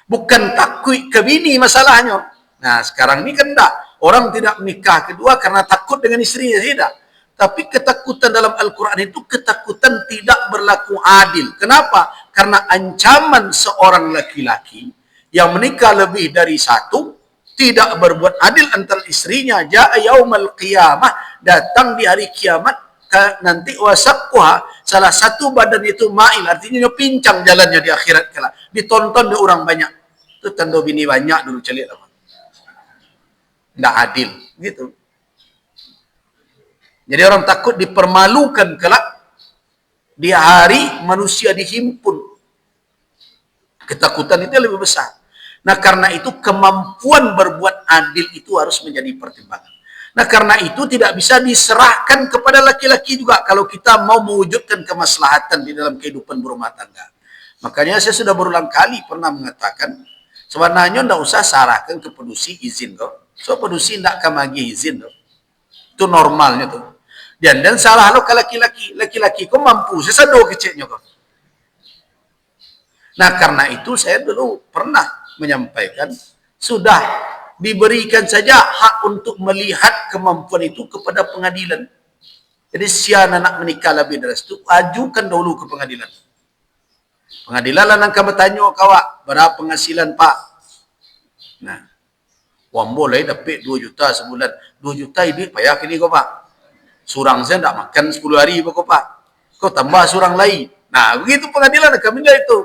bukan takut ke bini masalahnya. Nah, sekarang ini kan enggak. Orang tidak menikah kedua karena takut dengan istrinya, tidak. Tapi ketakutan dalam Al-Quran itu ketakutan tidak berlaku adil. Kenapa? Karena ancaman seorang laki-laki yang menikah lebih dari satu, tidak berbuat adil antara istrinya. Ja'a yaumal qiyamah, datang di hari kiamat, nanti wasaqquha, salah satu badan itu ma'il, artinya pincang jalannya di akhirat kala. Ditonton di orang banyak. Itu tanda bini banyak dulu celik. Tidak adil. Gitu. Jadi orang takut dipermalukan kelak di hari manusia dihimpun. Ketakutan itu lebih besar. Nah, karena itu kemampuan berbuat adil itu harus menjadi pertimbangan. Nah, karena itu tidak bisa diserahkan kepada laki-laki juga kalau kita mau mewujudkan kemaslahatan di dalam kehidupan berumah tangga. Makanya saya sudah berulang kali pernah mengatakan, sebenarnya tidak usah sarahkan ke pedusi izin kok. So, pedusi tidak akan bagi izin kok. Itu normalnya tuh. Dan salah lo ke laki-laki. Laki-laki kok mampu. Saya sadar kecilnya kok. Nah, karena itu saya dulu pernah menyampaikan, sudah diberikan saja hak untuk melihat kemampuan itu kepada pengadilan. Jadi siapa nak menikah lebih dari itu, ajukan dulu ke pengadilan. Pengadilan lah nak bertanya kawak, berapa penghasilan pak? Nah, wang boleh dapat 2 juta sebulan. 2 juta ini payah kini kok pak. Surang saya tidak makan 10 hari kok pak. Kau tambah surang lain. Nah, begitu pengadilan kami nggak itu.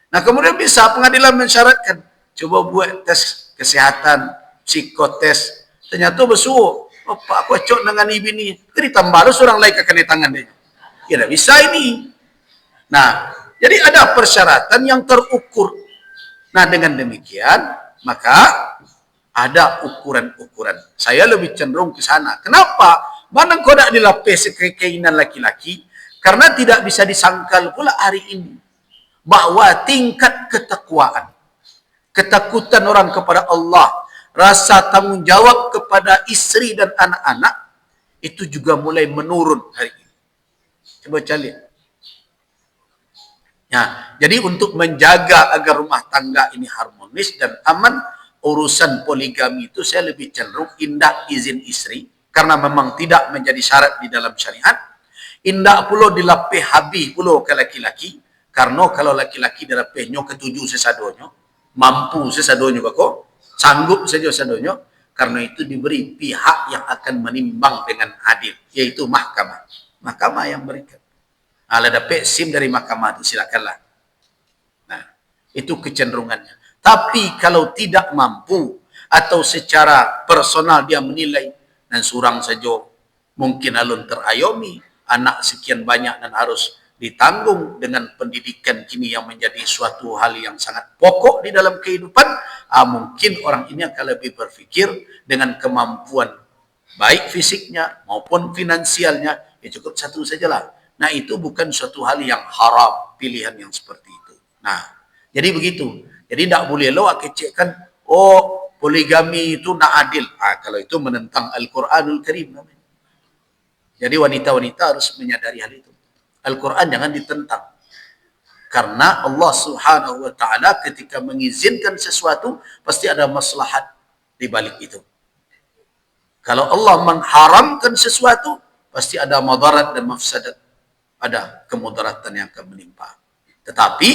Nah, kemudian bisa pengadilan mensyaratkan, coba buat tes kesehatan, psikotes. Ternyata bersuruh, oh pak, aku cocok dengan ibu ini. Jadi tambah lu surang lain akan di tangan dia. Ya, tidak bisa ini. Nah, jadi ada persyaratan yang terukur. Nah, dengan demikian, maka ada ukuran-ukuran. Saya lebih cenderung ke sana. Kenapa? Mana kau tak dilapis keinginan laki-laki? Karena tidak bisa disangkal pula hari ini bahwa tingkat ketakwaan, ketakutan orang kepada Allah, rasa tanggung jawab kepada istri dan anak-anak, itu juga mulai menurun hari ini. Coba lihat. Ya, jadi untuk menjaga agar rumah tangga ini harmonis dan aman, urusan poligami itu saya lebih cenderung indah izin istri, karena memang tidak menjadi syarat di dalam syariat. Indah pula dilapih habis pula ke laki-laki, karena kalau laki-laki dilapihnya ketujuh sesadonyo, mampu sesadonyo kok, sanggup saja sesadonyo, karena itu diberi pihak yang akan menimbang dengan adil, yaitu mahkamah. Mahkamah yang berikan. Ada dapat SIM dari mahkamah itu silakanlah. Nah, itu kecenderungannya. Tapi kalau tidak mampu atau secara personal dia menilai dan surang saja mungkin alun terayomi, anak sekian banyak dan harus ditanggung dengan pendidikan kini yang menjadi suatu hal yang sangat pokok di dalam kehidupan, mungkin orang ini akan lebih berpikir dengan kemampuan baik fisiknya maupun finansialnya, ya cukup satu sajalah. Nah, itu bukan suatu hal yang haram, pilihan yang seperti itu. Nah, jadi begitu. Jadi tidak boleh lo kecekkan, oh poligami itu nak adil. Kalau itu menentang Al-Quranul Karim namanya. Jadi wanita-wanita harus menyadari hal itu. Al-Quran jangan ditentang. Karena Allah Subhanahu wa taala ketika mengizinkan sesuatu pasti ada maslahat di balik itu. Kalau Allah mengharamkan sesuatu pasti ada madarat dan mafsadat. Ada kemudaratan yang akan menimpa. Tetapi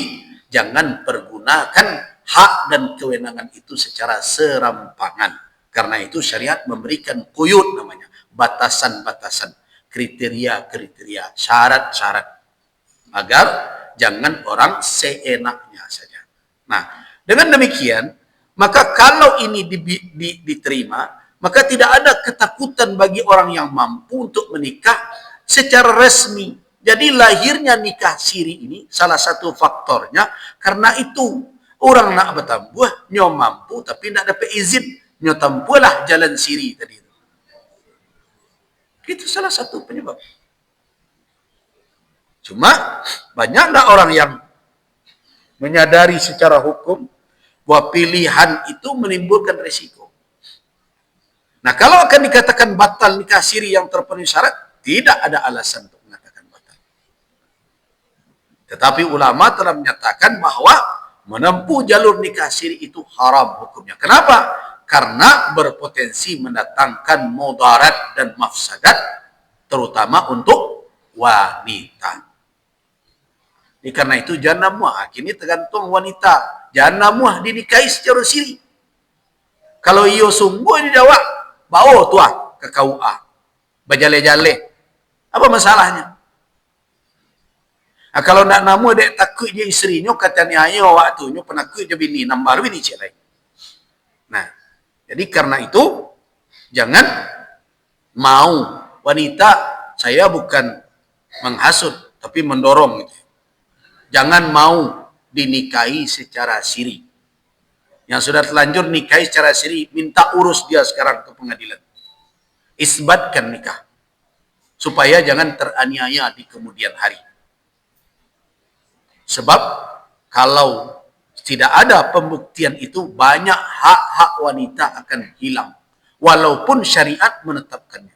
jangan pergunakan hak dan kewenangan itu secara serampangan. Karena itu syariat memberikan quyud namanya, batasan-batasan, kriteria-kriteria, syarat-syarat agar jangan orang seenaknya saja. Nah, dengan demikian, maka kalau ini diterima, maka tidak ada ketakutan bagi orang yang mampu untuk menikah secara resmi. Jadi lahirnya nikah siri ini salah satu faktornya karena itu orang nak bertambuh, nyo mampu tapi tidak dapat izin, nyo tampuhlah jalan siri tadi itu. Itu salah satu penyebab. Cuma banyaklah orang yang menyadari secara hukum bahwa pilihan itu menimbulkan risiko. Nah, kalau akan dikatakan batal nikah siri yang terpenuhi syarat, tidak ada alasan untuk mengatakan batal. Tetapi ulama telah menyatakan bahwa menempuh jalur nikah siri itu haram hukumnya. Kenapa? Karena berpotensi mendatangkan mudarat dan mafsadat, terutama untuk wanita. Karena itu jangan muah. Kini tergantung wanita. Jangan muah dinikahi secara siri. Kalau iyo sungguh dia jawab, bawa tuah ke KUA. Berjale-jale. Apa masalahnya? Nah, kalau nak nama dek takut je isterinya, katanya ayo waktunya penakut je bini. Nambar bini cik lain. Nah, jadi karena itu, jangan mau wanita, saya bukan menghasut, tapi mendorong gitu. Jangan mau dinikahi secara siri. Yang sudah terlanjur nikahi secara siri, minta urus dia sekarang ke pengadilan. Isbatkan nikah. Supaya jangan teraniaya di kemudian hari. Sebab kalau tidak ada pembuktian itu, banyak hak-hak wanita akan hilang. Walaupun syariat menetapkannya.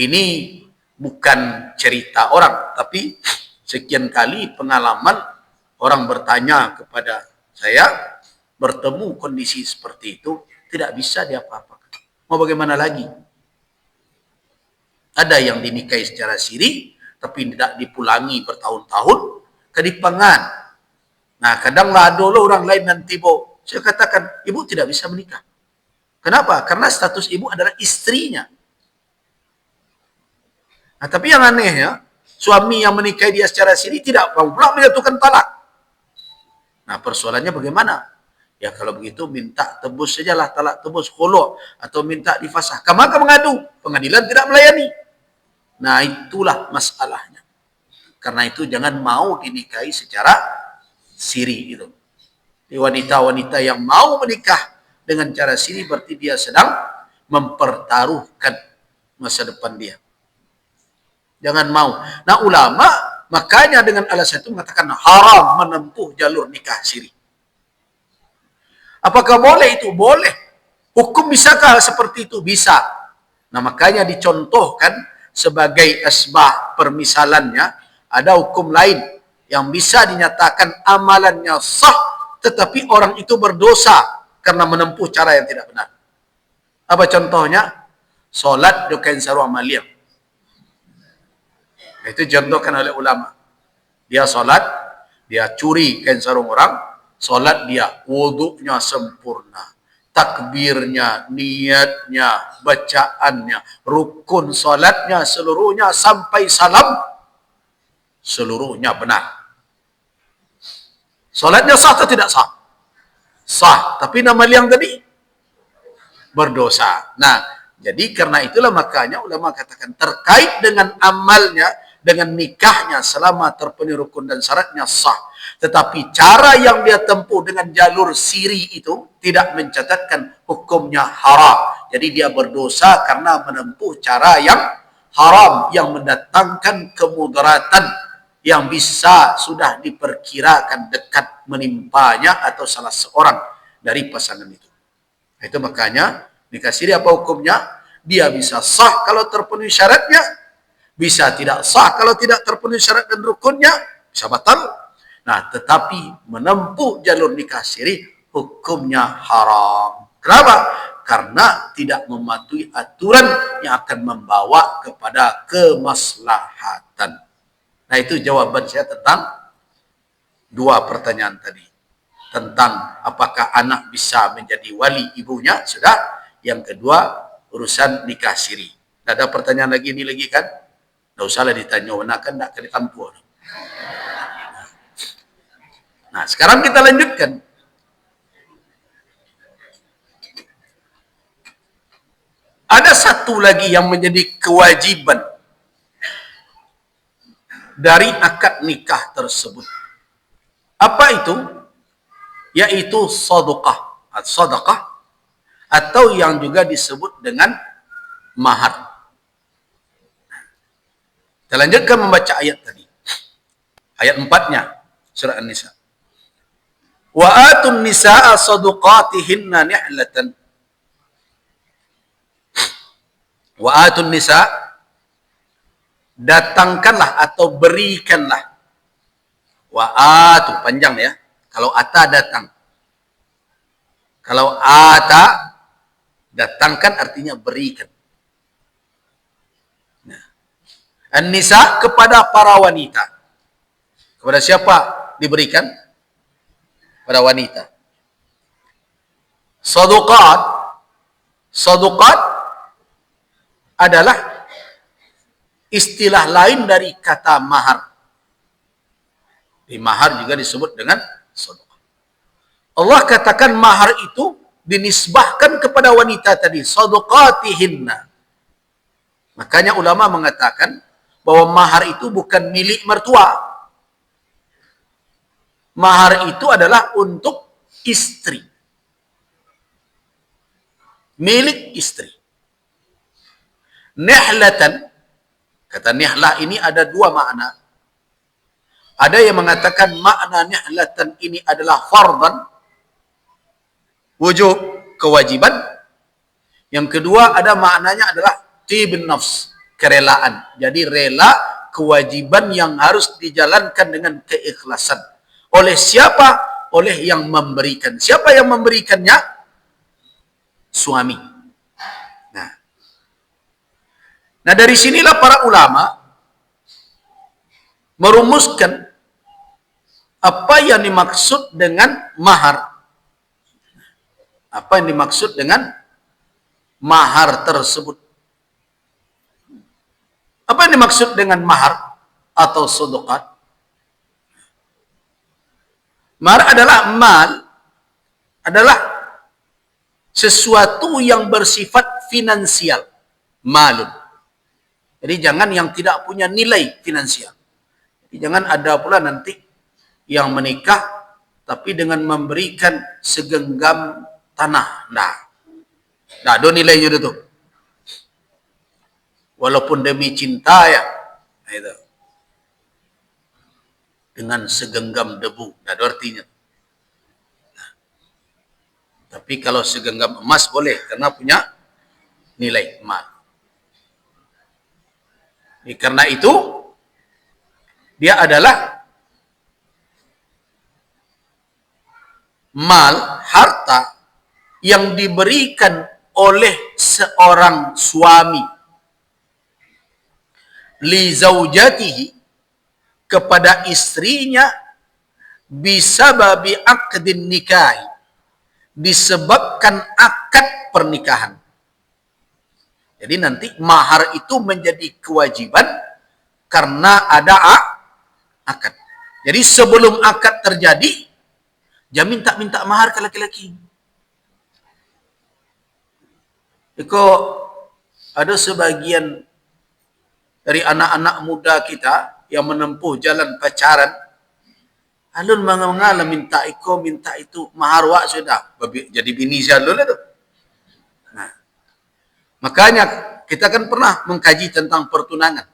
Ini bukan cerita orang, tapi sekian kali pengalaman orang bertanya kepada saya, bertemu kondisi seperti itu, tidak bisa diapa-apakan. Mau bagaimana lagi? Ada yang dinikahi secara siri, tapi tidak dipulangi bertahun-tahun, kedipangan. Nah, kadanglah ada orang lain nanti, saya katakan, ibu tidak bisa menikah. Kenapa? Karena status ibu adalah istrinya. Nah, tapi yang anehnya, suami yang menikahi dia secara siri tidak mau pula menjatuhkan talak. Nah, persoalannya bagaimana? Ya kalau begitu minta tebus sajalah talak tebus, khulu' atau minta difasahkan. Maka mengadu, pengadilan tidak melayani. Nah, itulah masalahnya. Karena itu jangan mau dinikahi secara siri itu. Wanita-wanita yang mau menikah dengan cara siri berarti dia sedang mempertaruhkan masa depan dia. Jangan mau. Nah, ulama makanya dengan alasan itu mengatakan haram menempuh jalur nikah siri. Apakah boleh itu? Boleh. Hukum bisakah seperti itu? Bisa. Nah, makanya dicontohkan sebagai asbah permisalannya, ada hukum lain yang bisa dinyatakan amalannya sah, tetapi orang itu berdosa karena menempuh cara yang tidak benar. Apa contohnya? Solat dukain saru amaliyah. Itu contohkan oleh ulama. Dia solat, dia curi kain sarung orang, solat dia, wuduknya sempurna, takbirnya, niatnya, bacaannya, rukun solatnya seluruhnya sampai salam, seluruhnya benar. Solatnya sah atau tidak sah? Sah, tapi nama liang tadi berdosa. Nah, jadi karena itulah makanya ulama katakan terkait dengan amalnya, dengan nikahnya selama terpenuhi rukun dan syaratnya sah. Tetapi cara yang dia tempuh dengan jalur siri itu tidak mencatatkan hukumnya haram. Jadi dia berdosa karena menempuh cara yang haram, yang mendatangkan kemudaratan, yang bisa sudah diperkirakan dekat menimpanya atau salah seorang dari pasangan itu. Itu makanya nikah siri apa hukumnya? Dia bisa sah kalau terpenuhi syaratnya, bisa tidak sah kalau tidak terpenuhi syarat dan rukunnya, bisa batal. Nah, tetapi menempuh jalur nikah siri hukumnya haram. Kenapa? Karena tidak mematuhi aturan yang akan membawa kepada kemaslahatan. Nah, itu jawaban saya tentang dua pertanyaan tadi. Tentang apakah anak bisa menjadi wali ibunya, sudah. Yang kedua, urusan nikah siri. Tidak ada pertanyaan lagi ini lagi kan? Tidak usahlah ditanya, mana kan tidak kena tampur. Nah, sekarang kita lanjutkan. Ada satu lagi yang menjadi kewajiban dari akad nikah tersebut. Apa itu? Yaitu sedekah. Sedekah atau yang juga disebut dengan mahar. Kita lanjutkan membaca ayat tadi. Ayat 4-nya surah An-Nisa. Wa atun nisaa sadaqatihinna nihlatan. Wa atun nisa, datangkanlah atau berikanlah. Wa atu, panjang ya. Kalau ata datang. Kalau ata datangkan artinya berikan. Nah. An-nisa kepada para wanita. Kepada siapa diberikan? Pada wanita. Sadaqat. Sadaqat adalah istilah lain dari kata mahar. Di mahar juga disebut dengan sedekah. Allah katakan mahar itu dinisbahkan kepada wanita tadi, sadaqatihinna. Makanya ulama mengatakan bahwa mahar itu bukan milik mertua. Mahar itu adalah untuk istri. Milik istri. Nihlatan, kata nihlah ini ada dua makna. Ada yang mengatakan makna nihlatan ini adalah fardan, wujub, kewajiban. Yang kedua ada maknanya adalah tibun nafs, kerelaan. Jadi rela, kewajiban yang harus dijalankan dengan keikhlasan. Oleh siapa? Oleh yang memberikan. Siapa yang memberikannya? Suami. Nah, dari sinilah para ulama merumuskan apa yang dimaksud dengan mahar. Apa yang dimaksud dengan mahar tersebut. Apa yang dimaksud dengan mahar atau sedekah? Mahar adalah sesuatu yang bersifat finansial. Malun. Jadi jangan yang tidak punya nilai finansial. Jadi jangan ada pula nanti yang menikah tapi dengan memberikan segenggam tanah. Nah, ada nilainya itu. Walaupun demi cinta ya. Nah, itu. Dengan segenggam debu. Nah, ada artinya. Nah, tapi kalau segenggam emas boleh karena punya nilai emas. Karena itu dia adalah mal, harta yang diberikan oleh seorang suami li zaujatihi kepada istrinya bisababi aqdin nikahi, disebabkan akad pernikahan. Jadi nanti mahar itu menjadi kewajiban karena ada akad. Jadi sebelum akad terjadi, jangan minta mahar ke laki-laki. Iko ada sebagian dari anak-anak muda kita yang menempuh jalan pacaran, alun mengalah minta itu mahar wak sudah, jadi bini jalur itu. Nah, makanya kita kan pernah mengkaji tentang pertunangan.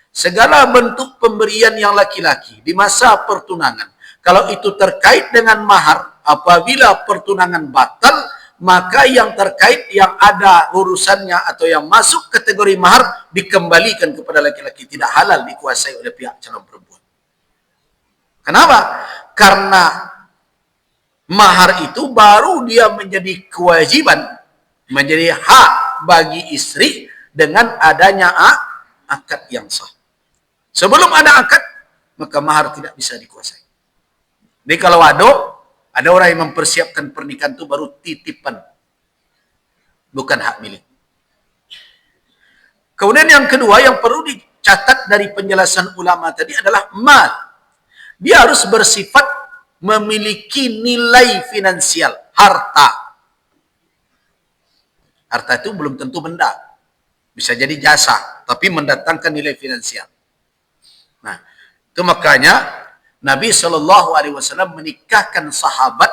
segala bentuk pemberian yang laki-laki di masa pertunangan, kalau itu terkait dengan mahar, apabila pertunangan batal, maka yang terkait yang ada urusannya atau yang masuk kategori mahar dikembalikan kepada laki-laki, tidak halal dikuasai oleh pihak calon perempuan. Kenapa? Karena mahar itu baru dia menjadi kewajiban, menjadi hak bagi istri dengan adanya akad yang sah. Sebelum ada akad, maka mahar tidak bisa dikuasai. Jadi kalau ada orang yang mempersiapkan pernikahan itu baru titipan, bukan hak milik. Kemudian yang kedua yang perlu dicatat dari penjelasan ulama tadi adalah mal. Dia harus bersifat memiliki nilai finansial, harta. Harta itu belum tentu benda. Bisa jadi jasa, tapi mendatangkan nilai finansial. Nah, itu makanya Nabi SAW menikahkan sahabat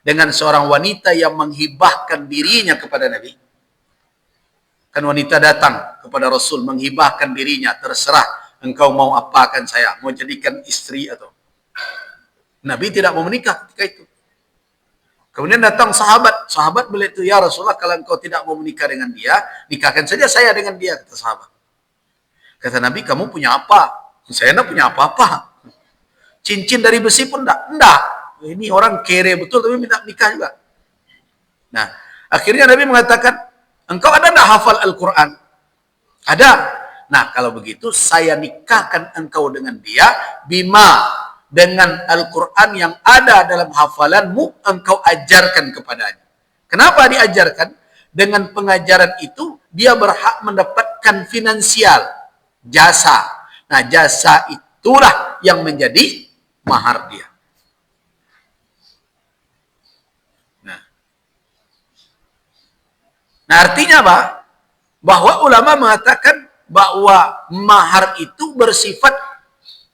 dengan seorang wanita yang menghibahkan dirinya kepada Nabi. Kan wanita datang kepada Rasul menghibahkan dirinya, terserah engkau mau apakan saya, mau jadikan istri atau. Nabi tidak mau menikah ketika itu. Kemudian datang sahabat beliau itu, ya Rasulullah, kalau engkau tidak mau menikah dengan dia, nikahkan saja saya dengan dia, kata sahabat. Kata Nabi, kamu punya apa? Saya tidak punya apa-apa. Cincin dari besi pun enggak. Ini orang kere betul, tapi minta nikah juga. Nah, akhirnya Nabi mengatakan, engkau ada enggak hafal Al-Quran? Ada. Nah, kalau begitu, saya nikahkan engkau dengan dia, bima, dengan Al-Quran yang ada dalam hafalanmu, engkau ajarkan kepadanya. Kenapa diajarkan? Dengan pengajaran itu, dia berhak mendapatkan finansial, jasa. Nah, jasa itulah yang menjadi mahar dia. Nah, artinya apa? Bahwa ulama mengatakan bahwa mahar itu bersifat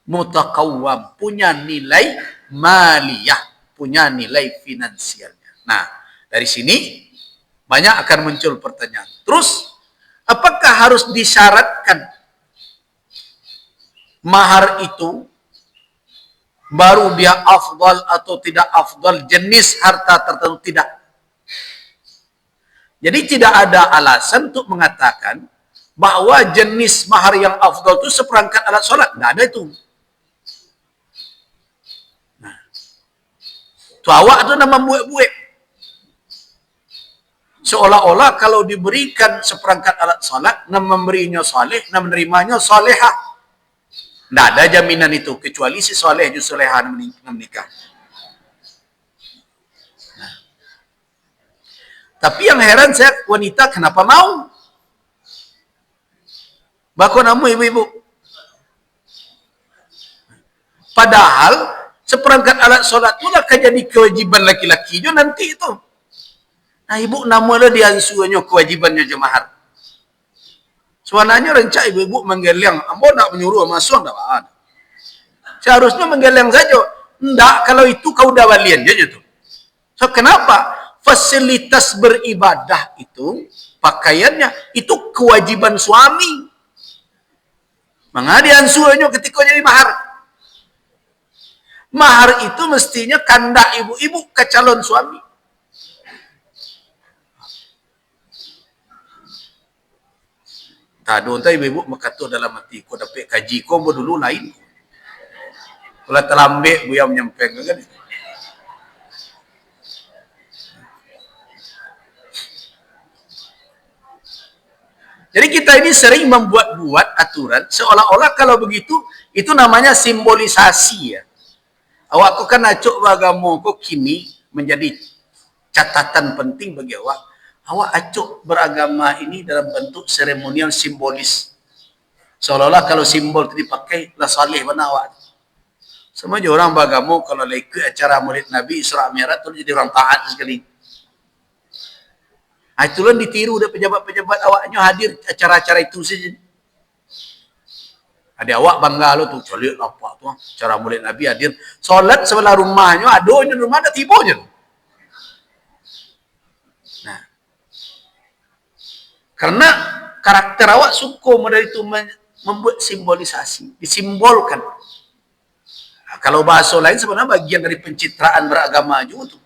mutakawwam, punya nilai maliyah, punya nilai finansialnya. Nah, dari sini banyak akan muncul pertanyaan. Terus, apakah harus disyaratkan mahar itu baru dia afdal atau tidak afdal, jenis harta tertentu? Tidak. Jadi tidak ada alasan untuk mengatakan bahwa jenis mahar yang afdal itu seperangkat alat sholat. Tidak ada itu. Nah, itu awak itu nama buik-buik. Seolah-olah kalau diberikan seperangkat alat sholat, nama memberinya saleh, nama menerimanya salehah. Tidak ada jaminan itu, kecuali si saleh justru salehah menikah. Tapi yang heran saya, wanita kenapa mau? Bako namu ibu-ibu. Padahal seperangkat alat solat pun akan jadi kewajiban laki-laki juga nanti itu. Nah, ibu nama dia diansuanya kewajibannya jemaah. Sebenarnya rencana ibu-ibu menggeleng, ambo nak menyuruh masuk tak ada. Seharusnya menggeleng saja. Enggak, kalau itu kau dah walian je tu. So kenapa? Fasilitas beribadah itu, pakaiannya, itu kewajiban suami. Mengadian suanya ketika jadi mahar. Mahar itu mestinya kandak ibu-ibu ke calon suami. Tado entah ibu-ibu mengatakan dalam hati, kau dapat kaji kau dulu lain. Kalau terlambat, buaya menyampaikan kan. Jadi kita ini sering membuat-buat aturan seolah-olah kalau begitu itu namanya simbolisasi ya. Awak kau kan acuk beragama kau kini menjadi catatan penting bagi awak. Awak acuk beragama ini dalam bentuk seremonial simbolis. Seolah-olah kalau simbol itu dipakai lah salih mana awak. Semua orang beragama kalau ikut acara Maulid Nabi Isra Mi'raj itu jadi orang taat sekali. Itulah ditiru oleh pejabat-pejabat awaknya hadir acara-acara itu saja. Ada awak bangga lo tu, calik apa tu, acara Maulid Nabi hadir, solat sebelah rumahnya, adonya rumah ada tiba je. Nah, karena karakter awak suka model itu membuat simbolisasi, disimbolkan. Nah, kalau bahasa lain sebenarnya bagian dari pencitraan beragama juga tuh.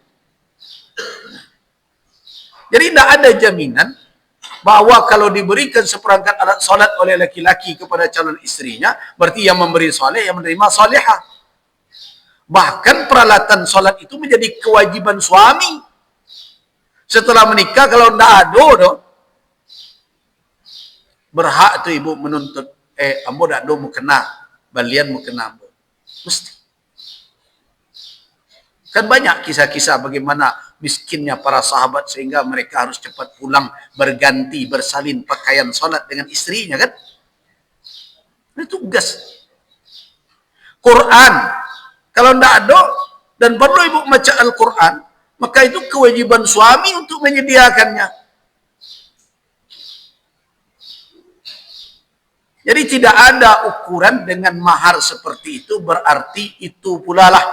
Jadi tidak ada jaminan bahwa kalau diberikan seperangkat alat solat oleh laki-laki kepada calon istrinya, berarti yang memberi soleh, yang menerima solehah. Bahkan peralatan solat itu menjadi kewajiban suami. Setelah menikah, kalau tidak ada, berhak tu ibu menuntut, ambo tak ada mau kena, balian mau kena ambo. Mesti. Kan banyak kisah-kisah bagaimana miskinnya para sahabat sehingga mereka harus cepat pulang berganti, bersalin pakaian solat dengan istrinya kan. Itu tugas. Quran. Kalau tidak ada dan perlu ibu baca Al-Quran, maka itu kewajiban suami untuk menyediakannya. Jadi tidak ada ukuran dengan mahar seperti itu, berarti itu pula lah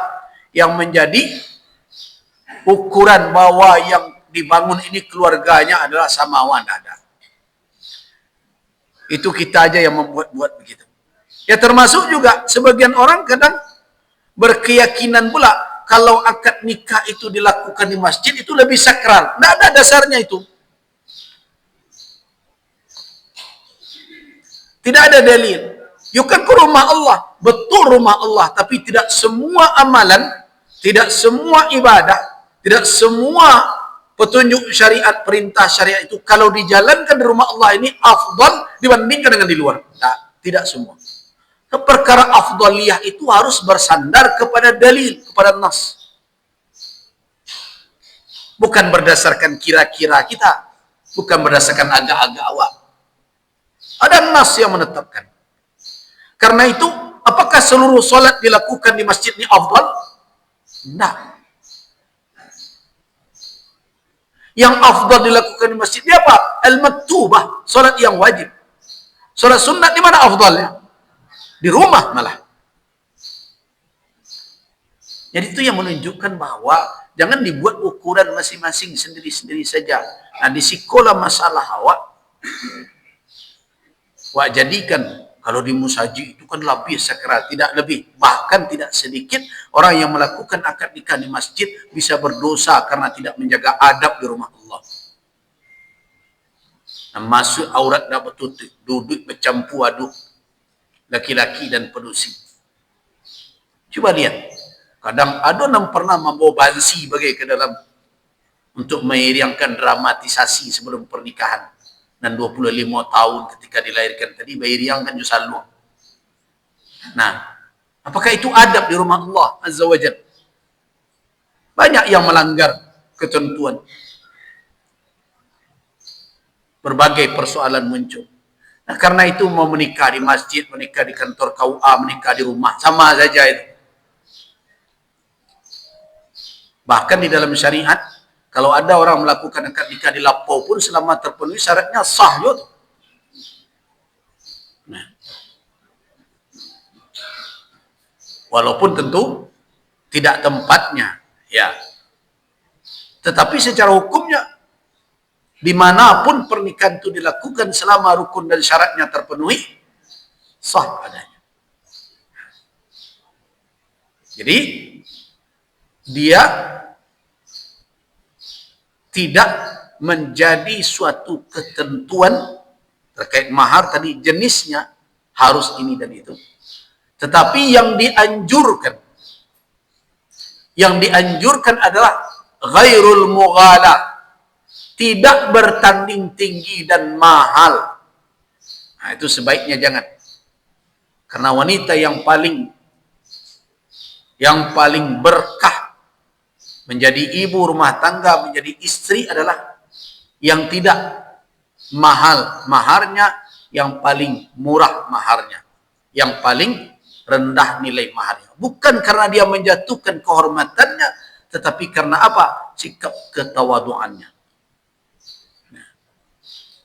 yang menjadi ukuran bahwa yang dibangun ini keluarganya adalah samawa. Ada. Itu kita aja yang membuat-buat begitu. Ya termasuk juga sebagian orang kadang berkeyakinan pula kalau akad nikah itu dilakukan di masjid itu lebih sakral. Tidak ada dasarnya itu. Tidak ada dalil. You kan ke rumah Allah. Betul rumah Allah. Tapi tidak semua amalan, tidak semua ibadah, tidak semua petunjuk syariat, perintah syariat itu kalau dijalankan di rumah Allah ini afdal dibandingkan dengan di luar. Nah, tidak semua. Perkara afdaliyah itu harus bersandar kepada dalil, kepada nas. Bukan berdasarkan kira-kira kita. Bukan berdasarkan agak-agak awak. Ada nas yang menetapkan. Karena itu, apakah seluruh solat dilakukan di masjid ini afdal? Tidak. Yang afdal dilakukan di masjid ini apa? Al-maktubah, solat yang wajib. Solat sunat di mana afdalnya? Di rumah malah. Jadi itu yang menunjukkan bahwa jangan dibuat ukuran masing-masing sendiri-sendiri saja. Nah, disikolah masalah awak. Wak jadikan kalau di musaji itu kan lebih sakral, tidak lebih. Bahkan tidak sedikit orang yang melakukan akad nikah di masjid bisa berdosa karena tidak menjaga adab di rumah Allah. Nah, masuk aurat dah betul, duduk bercampur aduk laki-laki dan pedusi. Coba lihat. Kadang ada yang pernah membawa bansi bagai ke dalam untuk meriangkan dramatisasi sebelum pernikahan. Dan 25 tahun ketika dilahirkan tadi, bayi riang kan jusallu. Nah, apakah itu adab di rumah Allah Azza wa Jalla? Banyak yang melanggar ketentuan. Berbagai persoalan muncul. Nah, karena itu mau menikah di masjid, menikah di kantor KUA, menikah di rumah, sama saja itu. Bahkan di dalam syariat, kalau ada orang melakukan akad nikah di lapau pun selama terpenuhi syaratnya sah juga. Nah. Walaupun tentu tidak tempatnya, ya. Tetapi secara hukumnya, dimanapun pernikahan itu dilakukan selama rukun dan syaratnya terpenuhi, sah adanya. Jadi, dia tidak menjadi suatu ketentuan terkait mahar tadi, jenisnya harus ini dan itu. Tetapi yang dianjurkan adalah ghairul mughala, tidak bertanding tinggi dan mahal. Nah, itu sebaiknya jangan. Karena wanita yang paling berkah menjadi ibu rumah tangga, menjadi istri adalah yang tidak mahal maharnya, yang paling murah maharnya, yang paling rendah nilai maharnya. Bukan karena dia menjatuhkan kehormatannya, tetapi karena apa? Sikap ketawaduannya. Nah,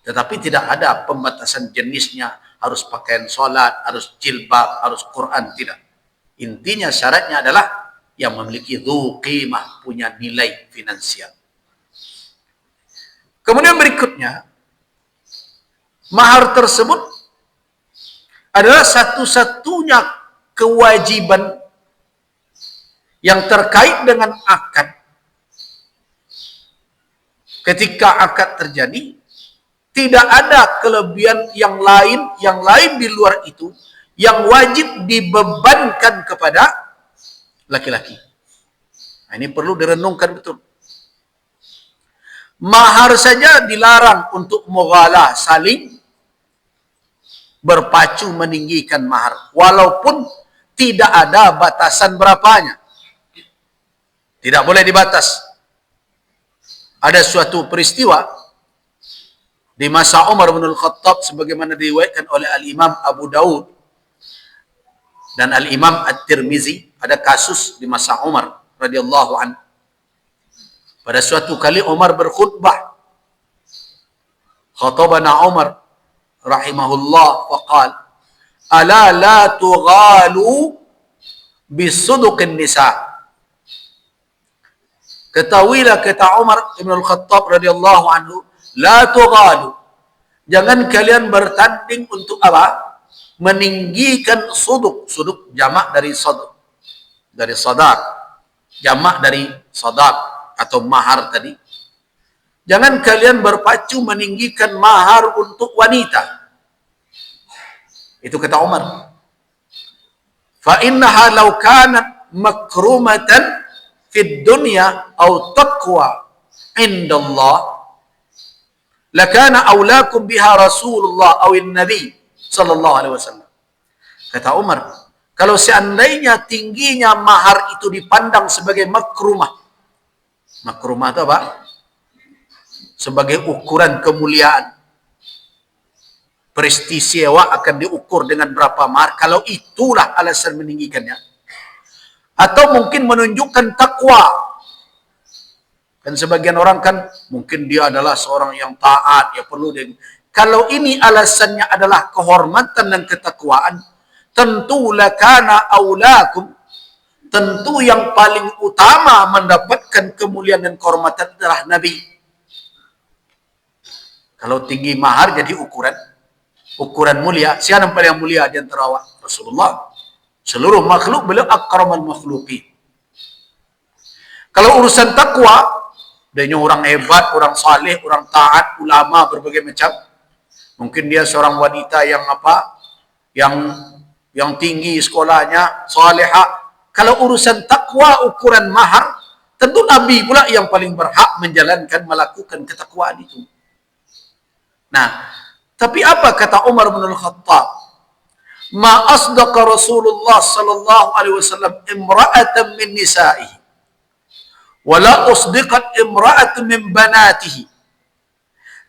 tetapi tidak ada pembatasan jenisnya, harus pakaian sholat, harus jilbab, harus Quran, tidak. Intinya syaratnya adalah yang memiliki dhu qimah, punya nilai finansial. Kemudian berikutnya, mahar tersebut adalah satu-satunya kewajiban yang terkait dengan akad. Ketika akad terjadi, tidak ada kelebihan yang lain di luar itu yang wajib dibebankan kepada laki-laki. Nah, ini perlu direnungkan betul. Mahar saja dilarang untuk mughalah, saling berpacu meninggikan mahar, walaupun tidak ada batasan berapanya. Tidak boleh dibatas. Ada suatu peristiwa di masa Umar bin Al-Khattab sebagaimana diriwayatkan oleh Al-Imam Abu Daud dan Al-Imam At-Tirmizi, ada kasus di masa Umar radhiyallahu anhu. Pada suatu kali Umar berkhutbah. Khatabana Umar rahimahullah faqal, "Ala la tughalu bisuduqin nisa." Ketahuilah, kata Umar bin Al-Khattab radhiyallahu anhu, la tughalu. Jangan kalian bertanding untuk apa? Meninggikan suduk. Suduk jamak dari sadaq. Dari sadaq. Jamak dari sadaq atau mahar tadi. Jangan kalian berpacu meninggikan mahar untuk wanita. Itu kata Umar. Fa innaha law kanat makrumatan fid dunya aw taqwa indallah lakana aulakum biha Rasulullah aw an-nabi sallallahu alaihi wasallam. Kata Umar, kalau seandainya tingginya mahar itu dipandang sebagai makrumah. Makrumah itu apa? Sebagai ukuran kemuliaan. Prestisiwa akan diukur dengan berapa mahar. Kalau itulah alasan meninggikannya. Atau mungkin menunjukkan takwa. Dan sebagian orang kan mungkin dia adalah seorang yang taat, ya perlu dia. Kalau ini alasannya adalah kehormatan dan ketakwaan, tentu lakana aulakum, tentu yang paling utama mendapatkan kemuliaan dan kehormatan adalah Nabi. Kalau tinggi mahar jadi ukuran mulia. Siapa yang paling mulia di antara Rasulullah? Seluruh makhluk beliau akramal makhluqin. Kalau urusan takwa, dia orang hebat, orang saleh, orang taat, ulama berbagai macam. Mungkin dia seorang wanita yang apa? Yang tinggi sekolahnya, salehah. Kalau urusan takwa, ukuran mahar, tentu Nabi pula yang paling berhak menjalankan, melakukan ketakwaan itu. Nah, tapi apa kata Umar bin Al-Khattab? Ma asdaqa Rasulullah sallallahu alaihi wasallam imra'atan min nisa'ihi wala usdiqat imra'atun min banatihi.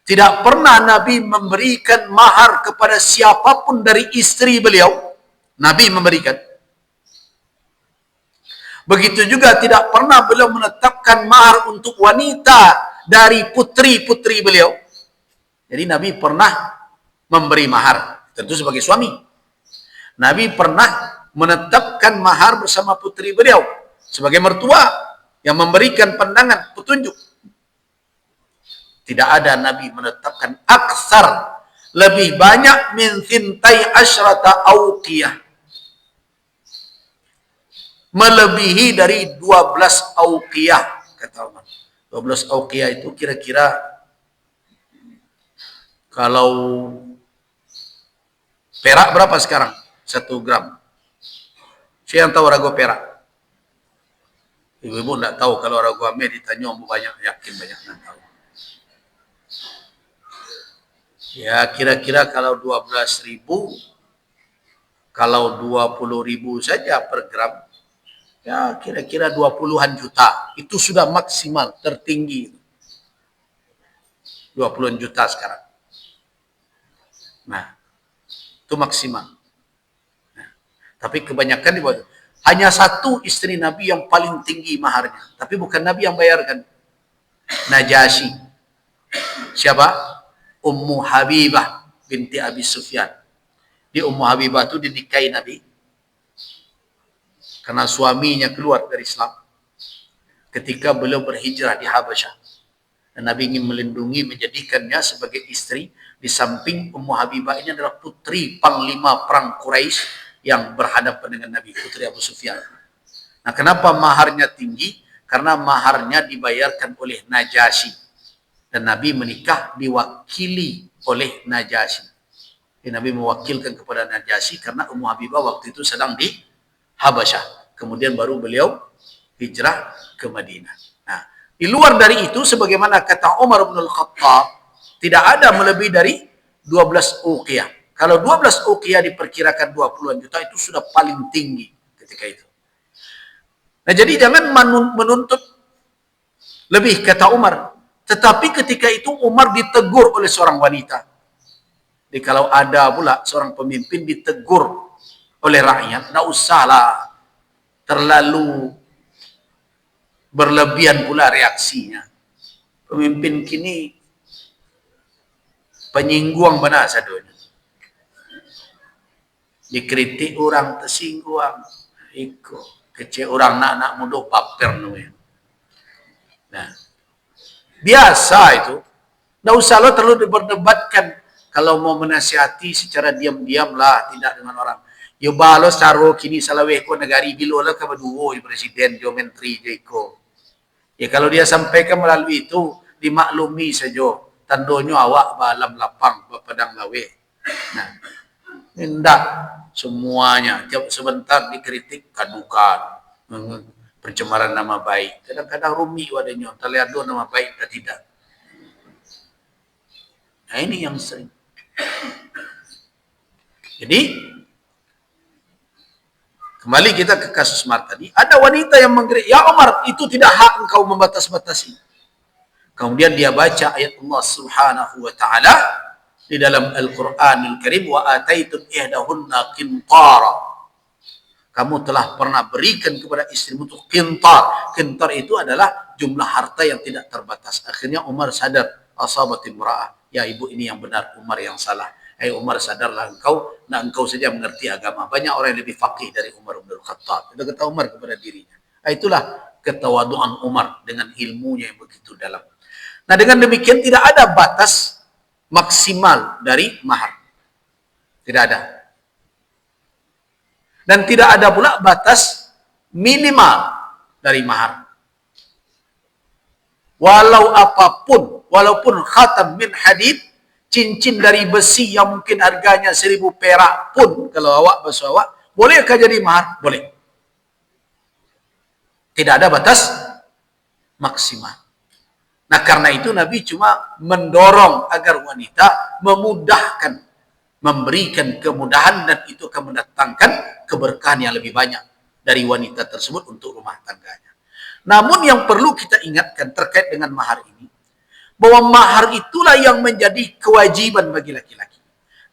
Tidak pernah Nabi memberikan mahar kepada siapapun dari istri beliau. Nabi memberikan. Begitu juga tidak pernah beliau menetapkan mahar untuk wanita dari putri-putri beliau. Jadi Nabi pernah memberi mahar, tentu sebagai suami. Nabi pernah menetapkan mahar bersama putri beliau sebagai mertua yang memberikan pandangan, petunjuk. Tidak ada Nabi menetapkan aksar, lebih banyak min thintai asyrata auqiyah, melebihi dari 12 auqiyah, kata Umar. 12 auqiyah itu kira-kira kalau perak berapa sekarang? 1 gram. Siapa yang tahu rago perak? Ibu-ibu tidak tahu. Kalau rago ame ditanya banyak, yakin banyak yang tahu. Ya kira-kira kalau 12.000, kalau 20.000 saja per gram, ya kira-kira 20-an juta. Itu sudah maksimal, tertinggi. 20-an juta sekarang. Nah, itu maksimal. Nah, tapi kebanyakan di bawah. Hanya satu istri Nabi yang paling tinggi maharnya. Tapi bukan Nabi yang bayarkan. Najasyi. Siapa? Ummu Habibah binti Abi Sufyan. Di Ummu Habibah itu dinikahi Nabi. Karena suaminya keluar dari Islam. Ketika beliau berhijrah di Habasyah. Dan Nabi ingin melindungi, menjadikannya sebagai istri. Di samping Ummu Habibah ini adalah putri panglima perang Quraisy yang berhadapan dengan Nabi, putri Abu Sufyan. Nah, kenapa maharnya tinggi? Karena maharnya dibayarkan oleh Najasyi. Dan Nabi menikah diwakili oleh Najasyi. Jadi Nabi mewakilkan kepada Najasyi karena Ummu Habibah waktu itu sedang di Habasyah. Kemudian baru beliau hijrah ke Madinah. Nah, di luar dari itu, sebagaimana kata Umar bin Al-Khattab, tidak ada melebihi dari 12 uqiyah. Kalau 12 uqiyah diperkirakan 20-an juta, itu sudah paling tinggi ketika itu. Nah, jadi jangan menuntut lebih, kata Umar. Tetapi ketika itu Umar ditegur oleh seorang wanita. Jadi kalau ada pula seorang pemimpin ditegur oleh rakyat, tidak usahlah terlalu berlebihan pula reaksinya. Pemimpin kini penyinggung benar sadonya. Dikritik orang tersinggung, ikut kecil orang nak mudah paper namanya. Nah, biasa itu. Tidak usah lo terlalu diperdebatkan. Kalau mau menasihati secara diam-diam lah, tidak dengan orang. Yo balos caro kini salaweh ko negari bilo lah ka baduo presiden jo menteri jeko. Ya kalau dia sampaikan melalui itu dimaklumi saja. Tandonyo awak balam lapang padang lawe. Nah, hendak semuanya tiap sebentar dikritik kadukan, pencemaran nama baik. Kadang-kadang rumi wadanya, terlihat nama baik dan tidak. Nah, ini yang sering. Jadi kembali kita ke kasus Umar tadi. Ada wanita yang mengkritik, ya Umar, itu tidak hak engkau membatas-batasi. Kemudian dia baca ayat Allah Subhanahu wa taala di dalam Al-Qur'anul Karim, wa ataitum ihdahunna qintara. Kamu telah pernah berikan kepada istrimu itu qintar. Qintar itu adalah jumlah harta yang tidak terbatas. Akhirnya Umar sadar, asabat imra'ah. Ya ibu ini yang benar, Umar yang salah. Umar sadarlah engkau saja mengerti agama. Banyak orang yang lebih faqih dari Umar bin Khattab. Itu kata Umar kepada dirinya. Itulah ketawaduan Umar dengan ilmunya yang begitu dalam. Nah, dengan demikian tidak ada batas maksimal dari mahar. Tidak ada. Dan tidak ada pula batas minimal dari mahar. Walau apapun, walaupun khatam min hadid, cincin dari besi yang mungkin harganya 1000 perak pun, kalau awak basuh awak, bolehkah jadi mahar? Boleh. Tidak ada batas maksimal. Nah, karena itu Nabi cuma mendorong agar wanita memudahkan, memberikan kemudahan, dan itu akan mendatangkan keberkahan yang lebih banyak dari wanita tersebut untuk rumah tangganya. Namun yang perlu kita ingatkan terkait dengan mahar ini, bahwa mahar itulah yang menjadi kewajiban bagi laki-laki.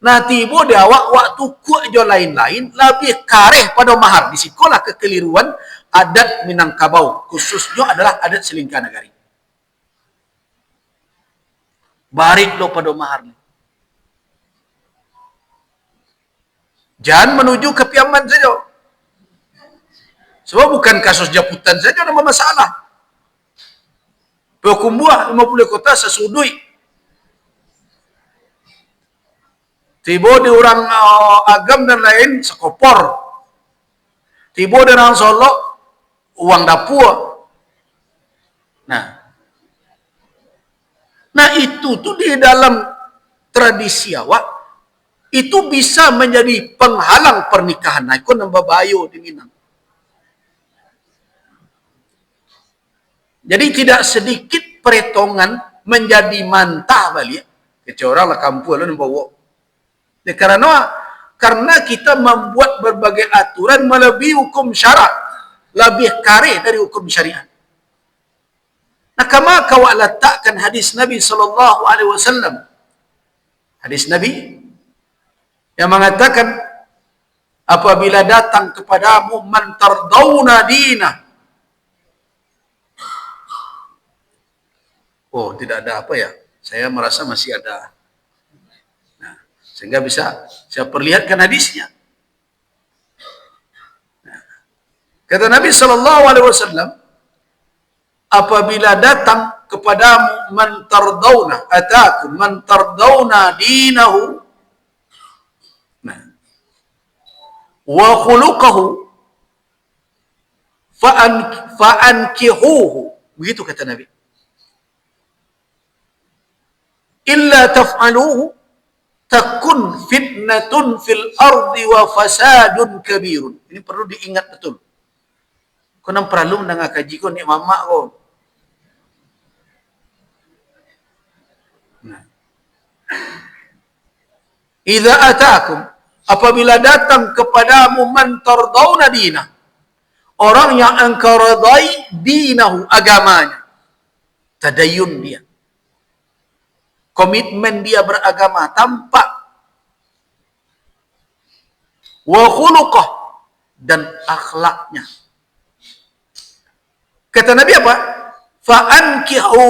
Nah, tiba di awak waktu kuat jo lain-lain lebih kareh pada mahar. Di sekolah kekeliruan adat Minangkabau, khususnya adalah adat Selingkah Nagari. Barik lo pada mahar. Jangan menuju ke piaman saja. Sebab bukan kasus japutan saja nama masalah. Pekumbuah 50 kota sesudui. Tiba di orang agam dan lain sekopor. Tiba di orang Solo uang dapur. Nah itu tuh di dalam tradisi awak itu bisa menjadi penghalang pernikahan. Nah, itu nambah bayo di Minang. Jadi tidak sedikit peretongan menjadi mantah balik. Kecuali orang lah kampung lalu bawa. Karena kita membuat berbagai aturan melebihi hukum syarak, lebih kare dari hukum syariat. Nah, kama kau letakkan hadis Nabi sallallahu alaihi wasallam. Hadis Nabi yang mengatakan, apabila datang kepadamu man tardawna dinah. Oh, tidak ada apa ya? Saya merasa masih ada. Nah, sehingga bisa saya perlihatkan hadisnya. Nah, kata Nabi sallallahu alaihi wasallam, apabila datang kepadamu man tardawna dinahu, nah, wa khuluquhu fa'ankihuhu. Begitu kata Nabi. Illa taf'aluhu takun fitnatun fil ardi wa fasadun kabirun. Ini perlu diingat betul. Kau nak perlu mendengar kaji kau ni mamak kau. Nah. Idza atakum, apabila datang kepadamu man tardawna dinah, orang yang engkau redai dinahu, agamanya, tadayun dia, komitmen dia beragama, tampak, wa khuluqah, dan akhlaknya. Kata Nabi apa? Fa'ankihu,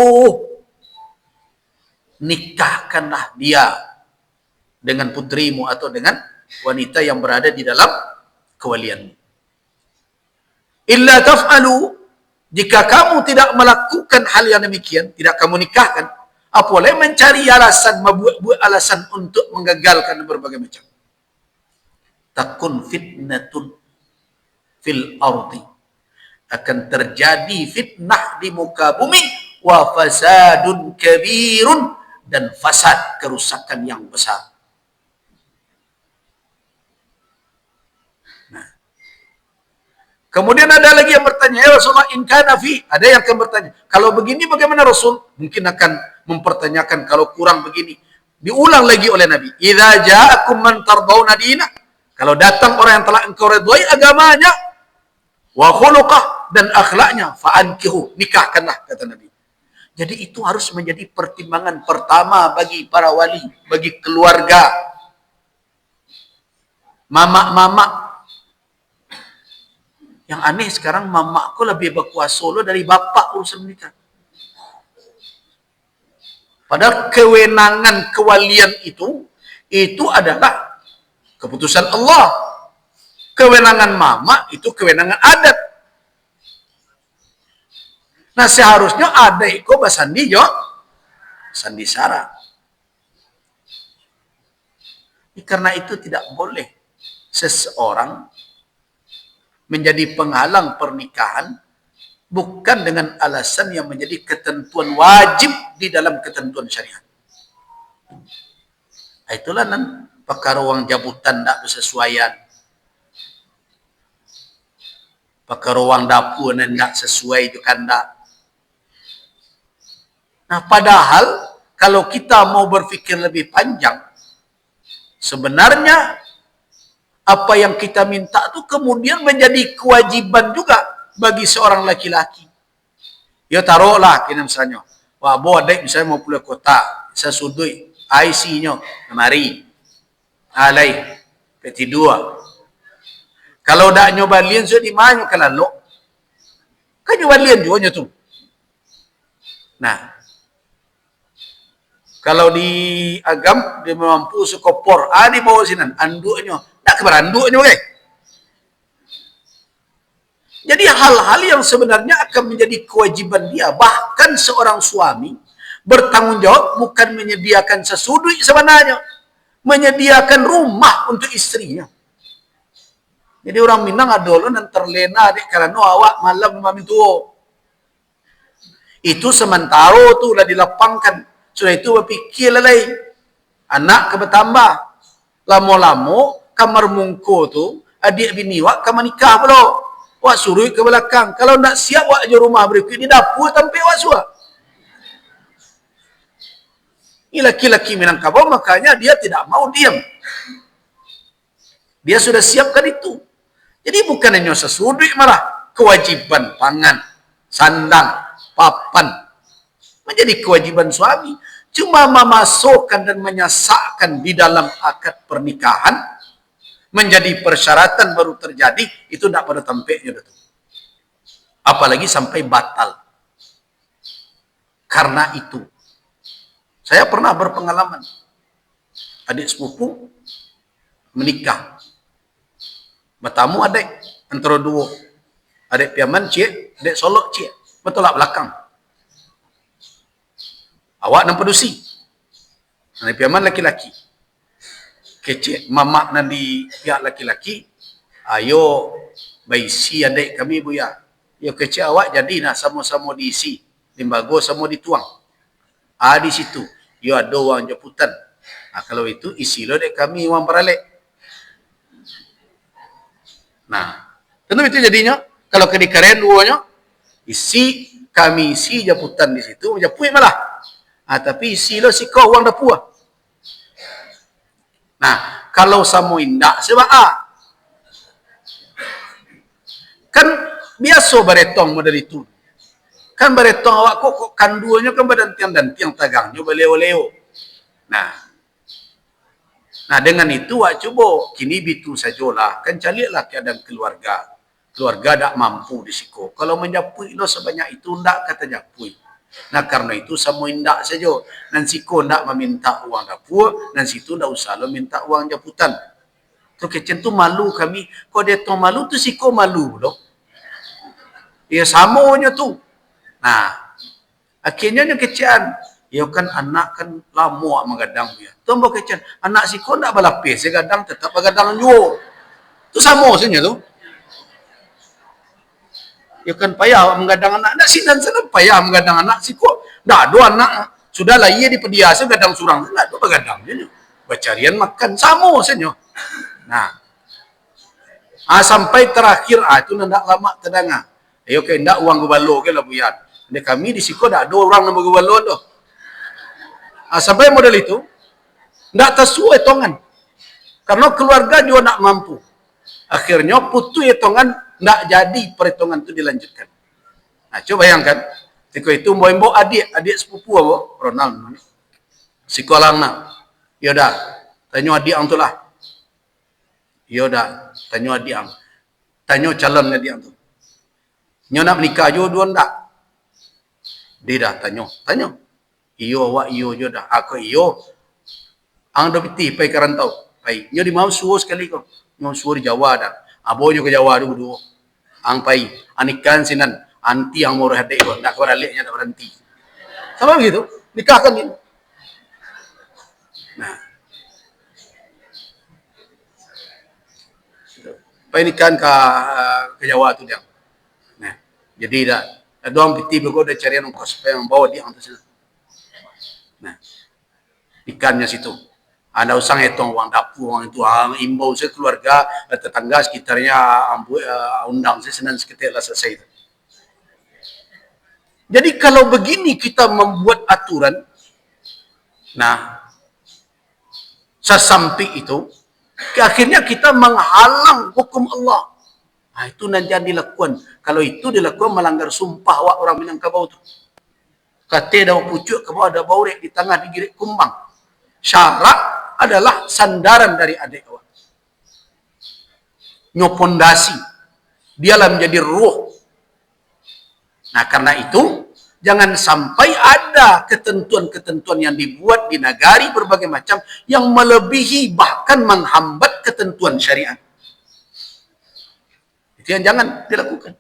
nikahkanlah dia dengan putrimu atau dengan wanita yang berada di dalam kewalianmu. Illa taf'alu, jika kamu tidak melakukan hal yang demikian, tidak kamu nikahkan, apa boleh mencari alasan, membuat alasan untuk menggagalkan berbagai macam. Takun fitnatun fil ardi, akan terjadi fitnah di muka bumi, wa fasadun kabirun, dan fasad, kerusakan yang besar. Nah. Kemudian ada lagi yang bertanya, ya Rasulullah, in kana fi, ada yang akan bertanya, kalau begini bagaimana Rasul? Mungkin akan mempertanyakan kalau kurang begini. Diulang lagi oleh Nabi, idza ja'akum man tardawna dinah, kalau datang orang yang telah engkau redai agamanya, wa khuluqah, dan akhlaknya, fa'ankihu, nikahkanlah, kata Nabi. Jadi itu harus menjadi pertimbangan pertama bagi para wali, bagi keluarga. Mamak-mamak. Yang aneh sekarang mamakku lebih berkuasa lo dari bapak urusan nikah. Padahal kewenangan kewalian itu adalah keputusan Allah. Kewenangan mama itu kewenangan adat. Nah, seharusnya adikku basandi jo, sandi sara. Karena itu tidak boleh seseorang menjadi penghalang pernikahan bukan dengan alasan yang menjadi ketentuan wajib di dalam ketentuan syariat. Itulah perkara wang jabutan tak bersesuaian. Perkara wang dapur tidak sesuai itu kan tak. Nah, padahal kalau kita mau berfikir lebih panjang, sebenarnya apa yang kita minta itu kemudian menjadi kewajiban juga bagi seorang laki-laki. Ya taruhlah kena misalnya, wah bo adek misalnya mau pulang kota, saya sudui IC-nya, mari, alai, P2. Kalau dak nyoba lian sudah di mana kalau lo, kan nyoba lian juga tu. Nah, kalau di agam dia mampu sekopor, di bawah sini anduknya, tak keberanduknya okay? Jadi hal-hal yang sebenarnya akan menjadi kewajiban dia, bahkan seorang suami bertanggung jawab bukan menyediakan sesudut sebenarnya, menyediakan rumah untuk istrinya. Jadi orang Minang ada lo nan terlena dek karena awak malam mami tuo. Itu sementara tu lah dilapangkan. Sudah itu berpikir lalai. Anak ke bertambah. Lama-lama kamar mungko tu adik bini wak kamar nikah pula. Wak suruh ke belakang. Kalau nak siap wak je rumah berikut di dapur tampil wak suah. Ini laki-laki Minangkabau makanya dia tidak mau diam. Dia sudah siapkan itu. Jadi bukan hanya sesudut malah kewajiban pangan, sandang, papan menjadi kewajiban suami. Cuma memasukkan dan menyasakkan di dalam akad pernikahan menjadi persyaratan baru terjadi, itu tidak pada tempatnya. Apalagi sampai batal. Karena itu saya pernah berpengalaman, adik sepupu menikah, bertamu adik antara dua, adik Piaman cik, adik Solok cik, betul lah belakang. Awak nan pedusi. Nan piaman laki-laki. Kecik mamak nan di pihak laki-laki. Ayo baisi adik kami buya. Yo kecik awak jadi nak sama-sama diisi. Limbago sama dituang. Di situ. Yo ada wang jemputan. Kalau itu isi lo dek kami wang beralik. Nah, tentu itu jadinya. Kalau kedikaren duanya, kami isi jemputan di situ, jemput malah. Tapi isi lo si kau wang dapur. Nah, kalau samo indak sebab kan biasa baretong model itu. Kan baretong awak kok kanduanya kan badan tiang tagangnya baleo-leo. Nah dengan itu awak coba kini bitu sajalah. Kan carilah keadaan keluarga. Keluarga tak mampu disiko. Kalau menjapui lo sebanyak itu ndak kata japui. Nah karena itu semua indak saja. Dan siko ndak meminta uang dapur. Dan situ ndak usah lo minta uang jemputan. Tu kecen tu malu kami. Kau dia tu malu tu siko malu lo. Ya samanya tu. Nah akhirnya kecian. Ya kan anak kan lama menggadang dia. Tombok kecian. Anak siko ndak balapis. Dia gadang tetap bergadang juga. Tu sama sebenarnya tu. Ya kan payah menggadang anak. Nak sinan sana payah menggadang anak. Siko dah ada anak. Sudahlah ia di pediasa gadang surang. Tak ada bergadang dia. Bacarian makan. Sama sebenarnya. Nah. Sampai terakhir. Itu nak lama terdengar. Ayo ke ndak uang gubalo ke lah buyat. Jadi kami di siko dah ada orang nama gubalo tu. Sampai model itu. Ndak tersuai tongan. Karena keluarga juga nak mampu. Akhirnya putu hitungan ndak jadi perhitungan itu dilanjutkan. Nah, coba bayangkan. Ketika itu mbok adik sepupu apa? Ronald. Sekolah nak. Ya dah, tanya adik ang tu lah. Ya dah, tanya adik ang. Tanya calon adik ang tu. Nyo nak menikah jo dua ndak? Dia dah tanya. Iyo awak iyo jo dah. Aku iyo. Ang dah piti pai kerantau. Pai. Nyo di mau suruh sekali kau. Nyo suruh di Jawa dah. Abonya ke Jawa dulu. Ang pai. Anikan sinan. Anti yang mau hadek kau. Nak kau raliknya tak berhenti. Sama begitu. Nikahkan ni. Nah. Pai nikahan ke Jawa tu dia. Nah. Jadi dah. Doang piti berkau dah carian ongkos supaya membawa dia untuk sana. Nah. Ikannya situ. Anda usang hitung uang dapur, uang itu, imbau saya keluarga, tetangga sekitarnya, undang saya senang seketik lah selesai. Jadi kalau begini kita membuat aturan, nah, sesampai itu, akhirnya kita menghalang hukum Allah. Nah, itu nanti yang dilakukan. Kalau itu dilakukan melanggar sumpah awak orang Minangkabau itu. Kata dah pucuk ke bawah, ada baurek di tengah digirik kumbang. Syarat adalah sandaran dari adik awak. Nyopondasi. Dialah menjadi ruh. Nah karena itu, jangan sampai ada ketentuan-ketentuan yang dibuat di negari berbagai macam yang melebihi bahkan menghambat ketentuan syariat. Itu yang jangan dilakukan.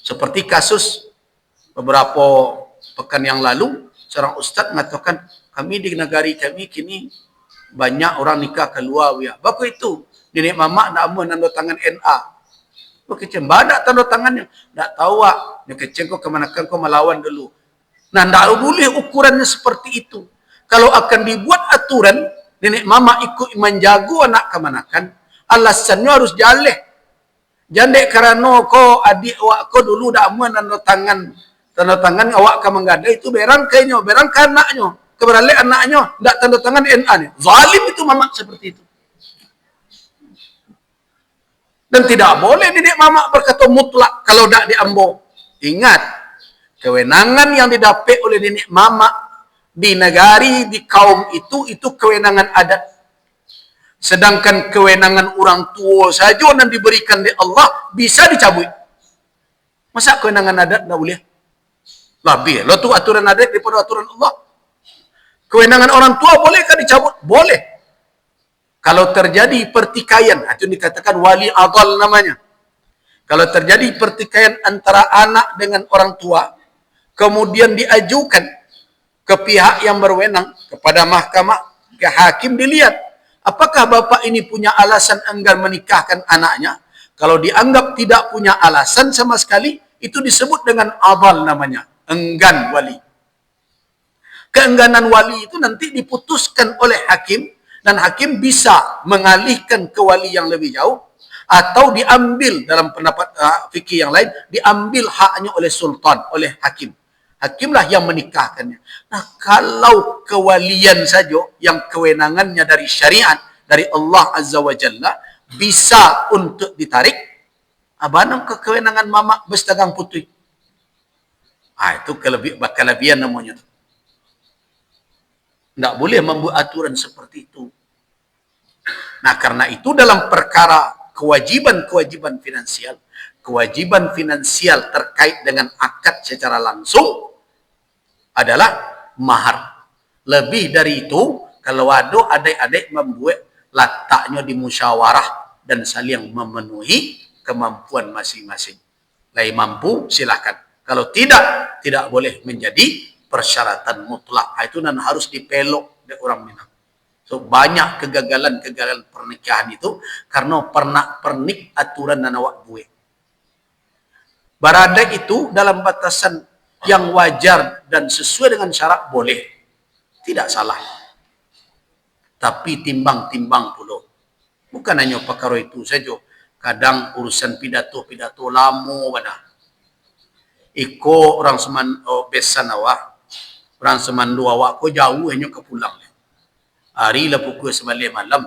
Seperti kasus beberapa pekan yang lalu, seorang ustaz mengatakan, kami di negari kami kini banyak orang nikah keluar. Bapak itu, nenek mamak nak menanda tangan NA. Kecil, badak tanda tangannya. Tak tahu nak kecil kau kemanakan kau melawan dulu. Nah, tak boleh ukurannya seperti itu. Kalau akan dibuat aturan, nenek mama ikut menjaga anak kemanakan, alasannya harus jaleh. Jandek kerana kau adik awak kau dulu dak menanda tangan awak akan menggadai itu berang kayaknya, berang ke anaknya. Keberalik anaknya, tak tanda tangan NA ni. Zalim itu mamak seperti itu. Dan tidak boleh nenek mamak berkata mutlak kalau tak diambil. Ingat, kewenangan yang didapat oleh nenek mamak di negari, di kaum itu kewenangan adat. Sedangkan kewenangan orang tua saja yang diberikan oleh Allah bisa dicabut. Masa kewenangan adat tak boleh? Lebih. Lo tu aturan adat daripada aturan Allah. Kewenangan orang tua bolehkah dicabut? Boleh. Kalau terjadi pertikaian, itu dikatakan wali adal namanya. Kalau terjadi pertikaian antara anak dengan orang tua, kemudian diajukan ke pihak yang berwenang, kepada mahkamah, ke hakim, dilihat apakah bapak ini punya alasan enggan menikahkan anaknya. Kalau dianggap tidak punya alasan sama sekali, itu disebut dengan adal namanya, enggan wali. Keengganan wali itu nanti diputuskan oleh hakim, dan hakim bisa mengalihkan ke wali yang lebih jauh, atau diambil dalam pendapat fikih yang lain, diambil haknya oleh sultan, oleh hakim. Hakimlah yang menikahkannya. Nah, kalau kewalian saja yang kewenangannya dari syariat, dari Allah Azza wa Jalla, bisa untuk ditarik, abanam ke kewenangan mama bersedagang putih. Itu kelebihan namanya. Tidak boleh membuat aturan seperti itu. Nah, karena itu dalam perkara kewajiban finansial terkait dengan akad secara langsung adalah mahar. Lebih dari itu, kalau ada adik-adik membuat letaknya di musyawarah dan saling memenuhi kemampuan masing-masing. Lai mampu, silakan. Kalau tidak boleh menjadi persyaratan mutlak. Itu dan harus dipelok oleh orang Minang. So, banyak kegagalan pernikahan itu karena pernik aturan dan awak buat. Barada itu dalam batasan yang wajar dan sesuai dengan syarat boleh. Tidak salah. Tapi timbang-timbang pula. Bukan hanya perkara itu saja. Kadang urusan pidato lama pada. Iko orang besan awak. Orang semandu awak ko jauh hanya ke pulang. Hari lah pukul 9 malam.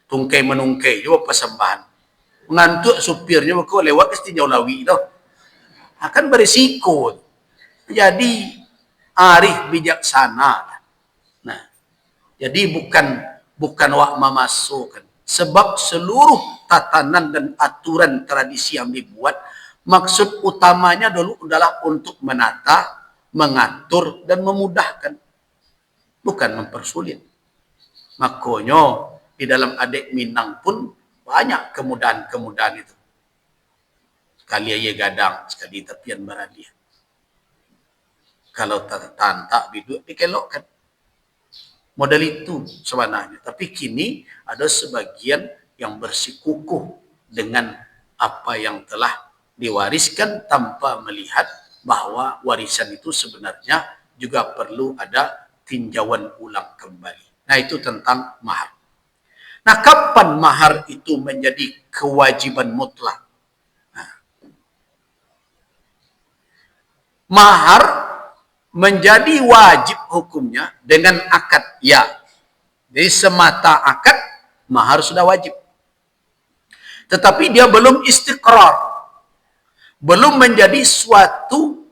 Tungkai menungkai juga persembahan. Mengantuk supirnya ko lewat ke jauh lawi tu. Akan berisiko. Jadi arif bijaksana. Nah, jadi bukan wak memasukkan. Sebab seluruh tatanan dan aturan tradisi yang dibuat, maksud utamanya dulu adalah untuk menata, mengatur, dan memudahkan. Bukan mempersulit. Makanya di dalam adik Minang pun banyak kemudahan-kemudahan itu. Sekali aja gadang, sekali tepian baradia. Kalau tak biduk dikelokkan. Model itu sebenarnya. Tapi kini ada sebagian yang bersikukuh dengan apa yang telah diwariskan tanpa melihat bahwa warisan itu sebenarnya juga perlu ada tinjauan ulang kembali. Nah, itu tentang mahar. Nah, kapan mahar itu menjadi kewajiban mutlak? Nah, mahar menjadi wajib hukumnya dengan akad. Ya, jadi semata akad, mahar sudah wajib. Tetapi dia belum istiqrar. Belum menjadi suatu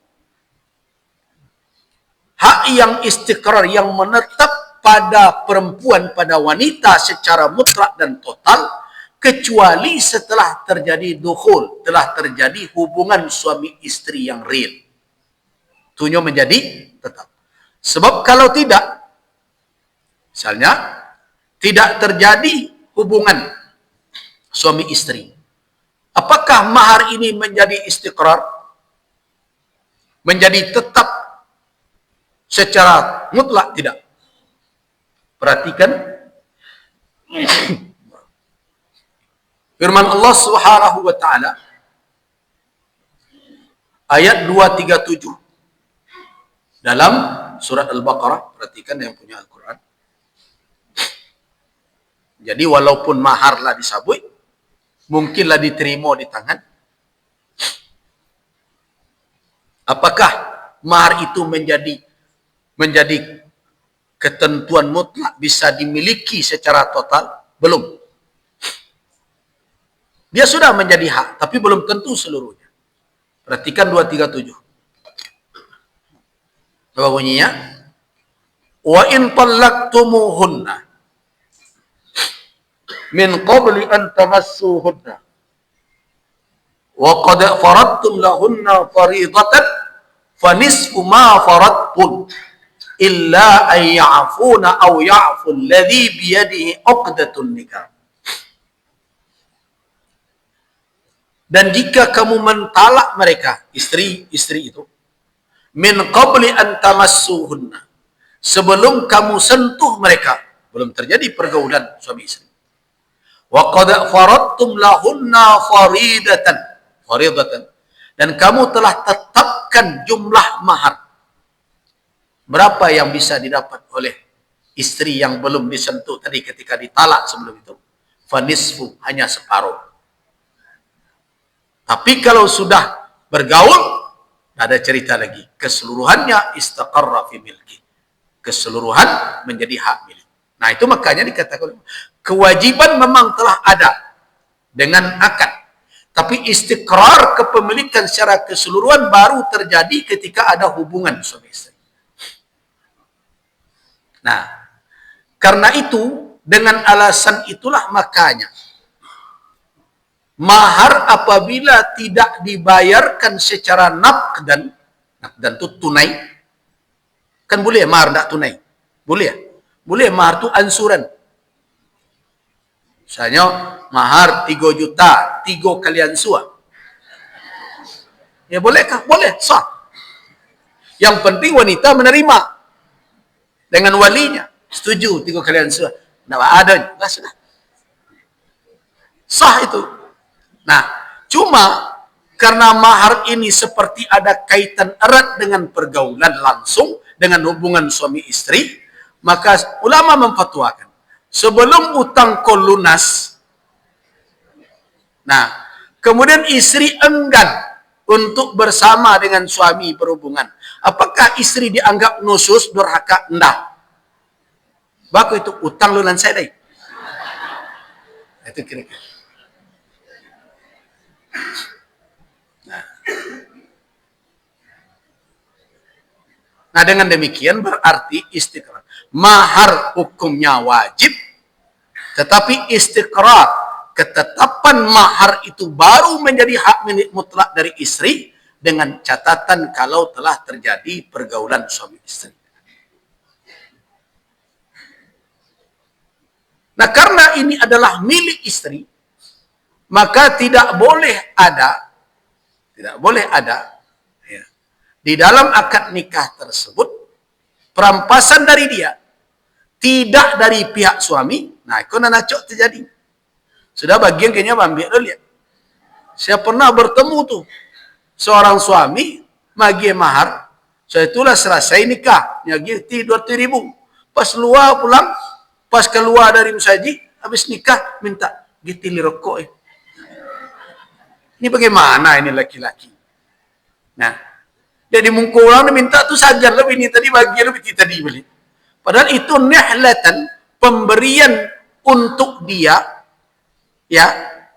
hak yang istiqrar, yang menetap pada perempuan, pada wanita secara mutlak dan total, kecuali setelah terjadi dukhul, telah terjadi hubungan suami istri yang real. Itunya menjadi tetap. Sebab kalau tidak, misalnya tidak terjadi hubungan suami istri, apakah mahar ini menjadi istiqrar? Menjadi tetap secara mutlak? Tidak. Perhatikan firman Allah Subhanahu wa taala ayat 237 dalam surat Al-Baqarah. Perhatikan yang punya Al-Quran. Jadi walaupun maharlah disabui, mungkinlah diterima di tangan. Apakah mahar itu menjadi ketentuan mutlak, bisa dimiliki secara total? Belum. Dia sudah menjadi hak, tapi belum tentu seluruhnya. Perhatikan 237. Apa bunyinya? Wa in talaqtumuhunna min qabli an tamassuhunna wa qad faradtum lahunna fariidatan fanisfu ma faradtum illa an ya'funa aw ya'fu alladhi biyadihi 'uqdatun nikah. Dan jika kamu mentalak mereka, istri-istri itu, min qabli an tamassuhunna, sebelum kamu sentuh mereka, belum terjadi pergaulan suami istri. Wa qad faradtum lahunna faridatan, dan kamu telah tetapkan jumlah mahar. Berapa yang bisa didapat oleh istri yang belum disentuh tadi ketika ditalak sebelum itu? Fanisfu, hanya separuh. Tapi kalau sudah bergaul, ada cerita lagi. Keseluruhannya istaqarra fi milki. Keseluruhan menjadi hak milik. Nah, itu makanya dikatakan kewajiban memang telah ada dengan akad. Tapi istiqrar kepemilikan secara keseluruhan baru terjadi ketika ada hubungan suami istri. Nah, karena itu, dengan alasan itulah makanya mahar apabila tidak dibayarkan secara naqdan itu tunai, kan boleh mahar tidak tunai? Boleh ya? Boleh mahar itu ansuran. Misalnya mahar 3 juta, 3 kali ansur. Ya bolehkah? Boleh, sah. Yang penting wanita menerima dengan walinya. Setuju 3 kali ansur. Tidak ada, sudah. Sah itu. Nah, cuma karena mahar ini seperti ada kaitan erat dengan pergaulan langsung, dengan hubungan suami istri, maka ulama memfatwakan, sebelum utang kau lunas, nah, kemudian istri enggan untuk bersama dengan suami berhubungan, apakah istri dianggap nusus, durhaka? Enggak. Baku itu utang lunas saya deh. Itu kira-kira. Nah, dengan demikian berarti istiqrar. Mahar hukumnya wajib, tetapi istiqrar, ketetapan mahar itu baru menjadi hak milik mutlak dari istri dengan catatan kalau telah terjadi pergaulan suami istri. Nah, karena ini adalah milik istri, maka tidak boleh ada ya, di dalam akad nikah tersebut perampasan dari dia, tidak dari pihak suami. Nah, itu nanacok terjadi. Sudah bagian kayaknya ambil dulu lihat. Saya pernah bertemu tuh seorang suami magi mahar, saya itulah selesai nikah, nyagi 200.000. Pas luar pulang, pas keluar dari musaji, habis nikah minta gitili rokok. Ini bagaimana ini laki-laki? Nah, jadi mungkin orang minta tuh saja lebih ini tadi bagi lebih tadi beli. Padahal itu nihlatan, pemberian untuk dia, ya,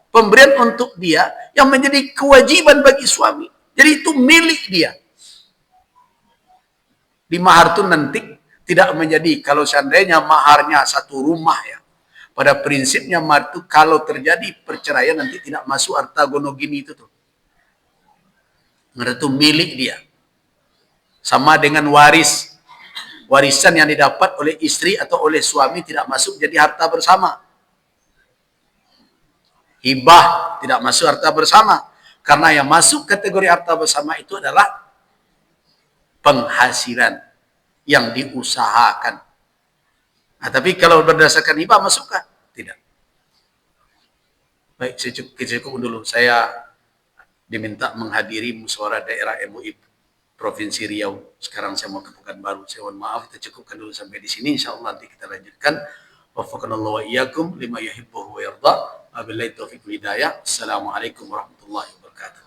pemberian untuk dia yang menjadi kewajiban bagi suami. Jadi itu milik dia. Di mahar itu nanti tidak menjadi, kalau seandainya maharnya satu rumah ya, pada prinsipnya mahar itu kalau terjadi perceraian nanti tidak masuk harta gonogini itu tuh. Itu milik dia. Sama dengan waris. Warisan yang didapat oleh istri atau oleh suami tidak masuk jadi harta bersama. Hibah tidak masuk harta bersama. Karena yang masuk kategori harta bersama itu adalah penghasilan yang diusahakan. Nah, tapi kalau berdasarkan hibah masukkah? Tidak. Baik, saya cukup dulu. Saya diminta menghadiri musyawarah daerah MUI Provinsi Riau. Sekarang saya mau ke Pekanbaru. Saya mohon maaf, kita cukupkan dulu sampai di sini. Insyaallah nanti kita lanjutkan. Waffaqanallahu wa iyyakum lima yuhibbu wa yarda. Wabillahi taufiq wal hidayah. Assalamualaikum warahmatullahi wabarakatuh.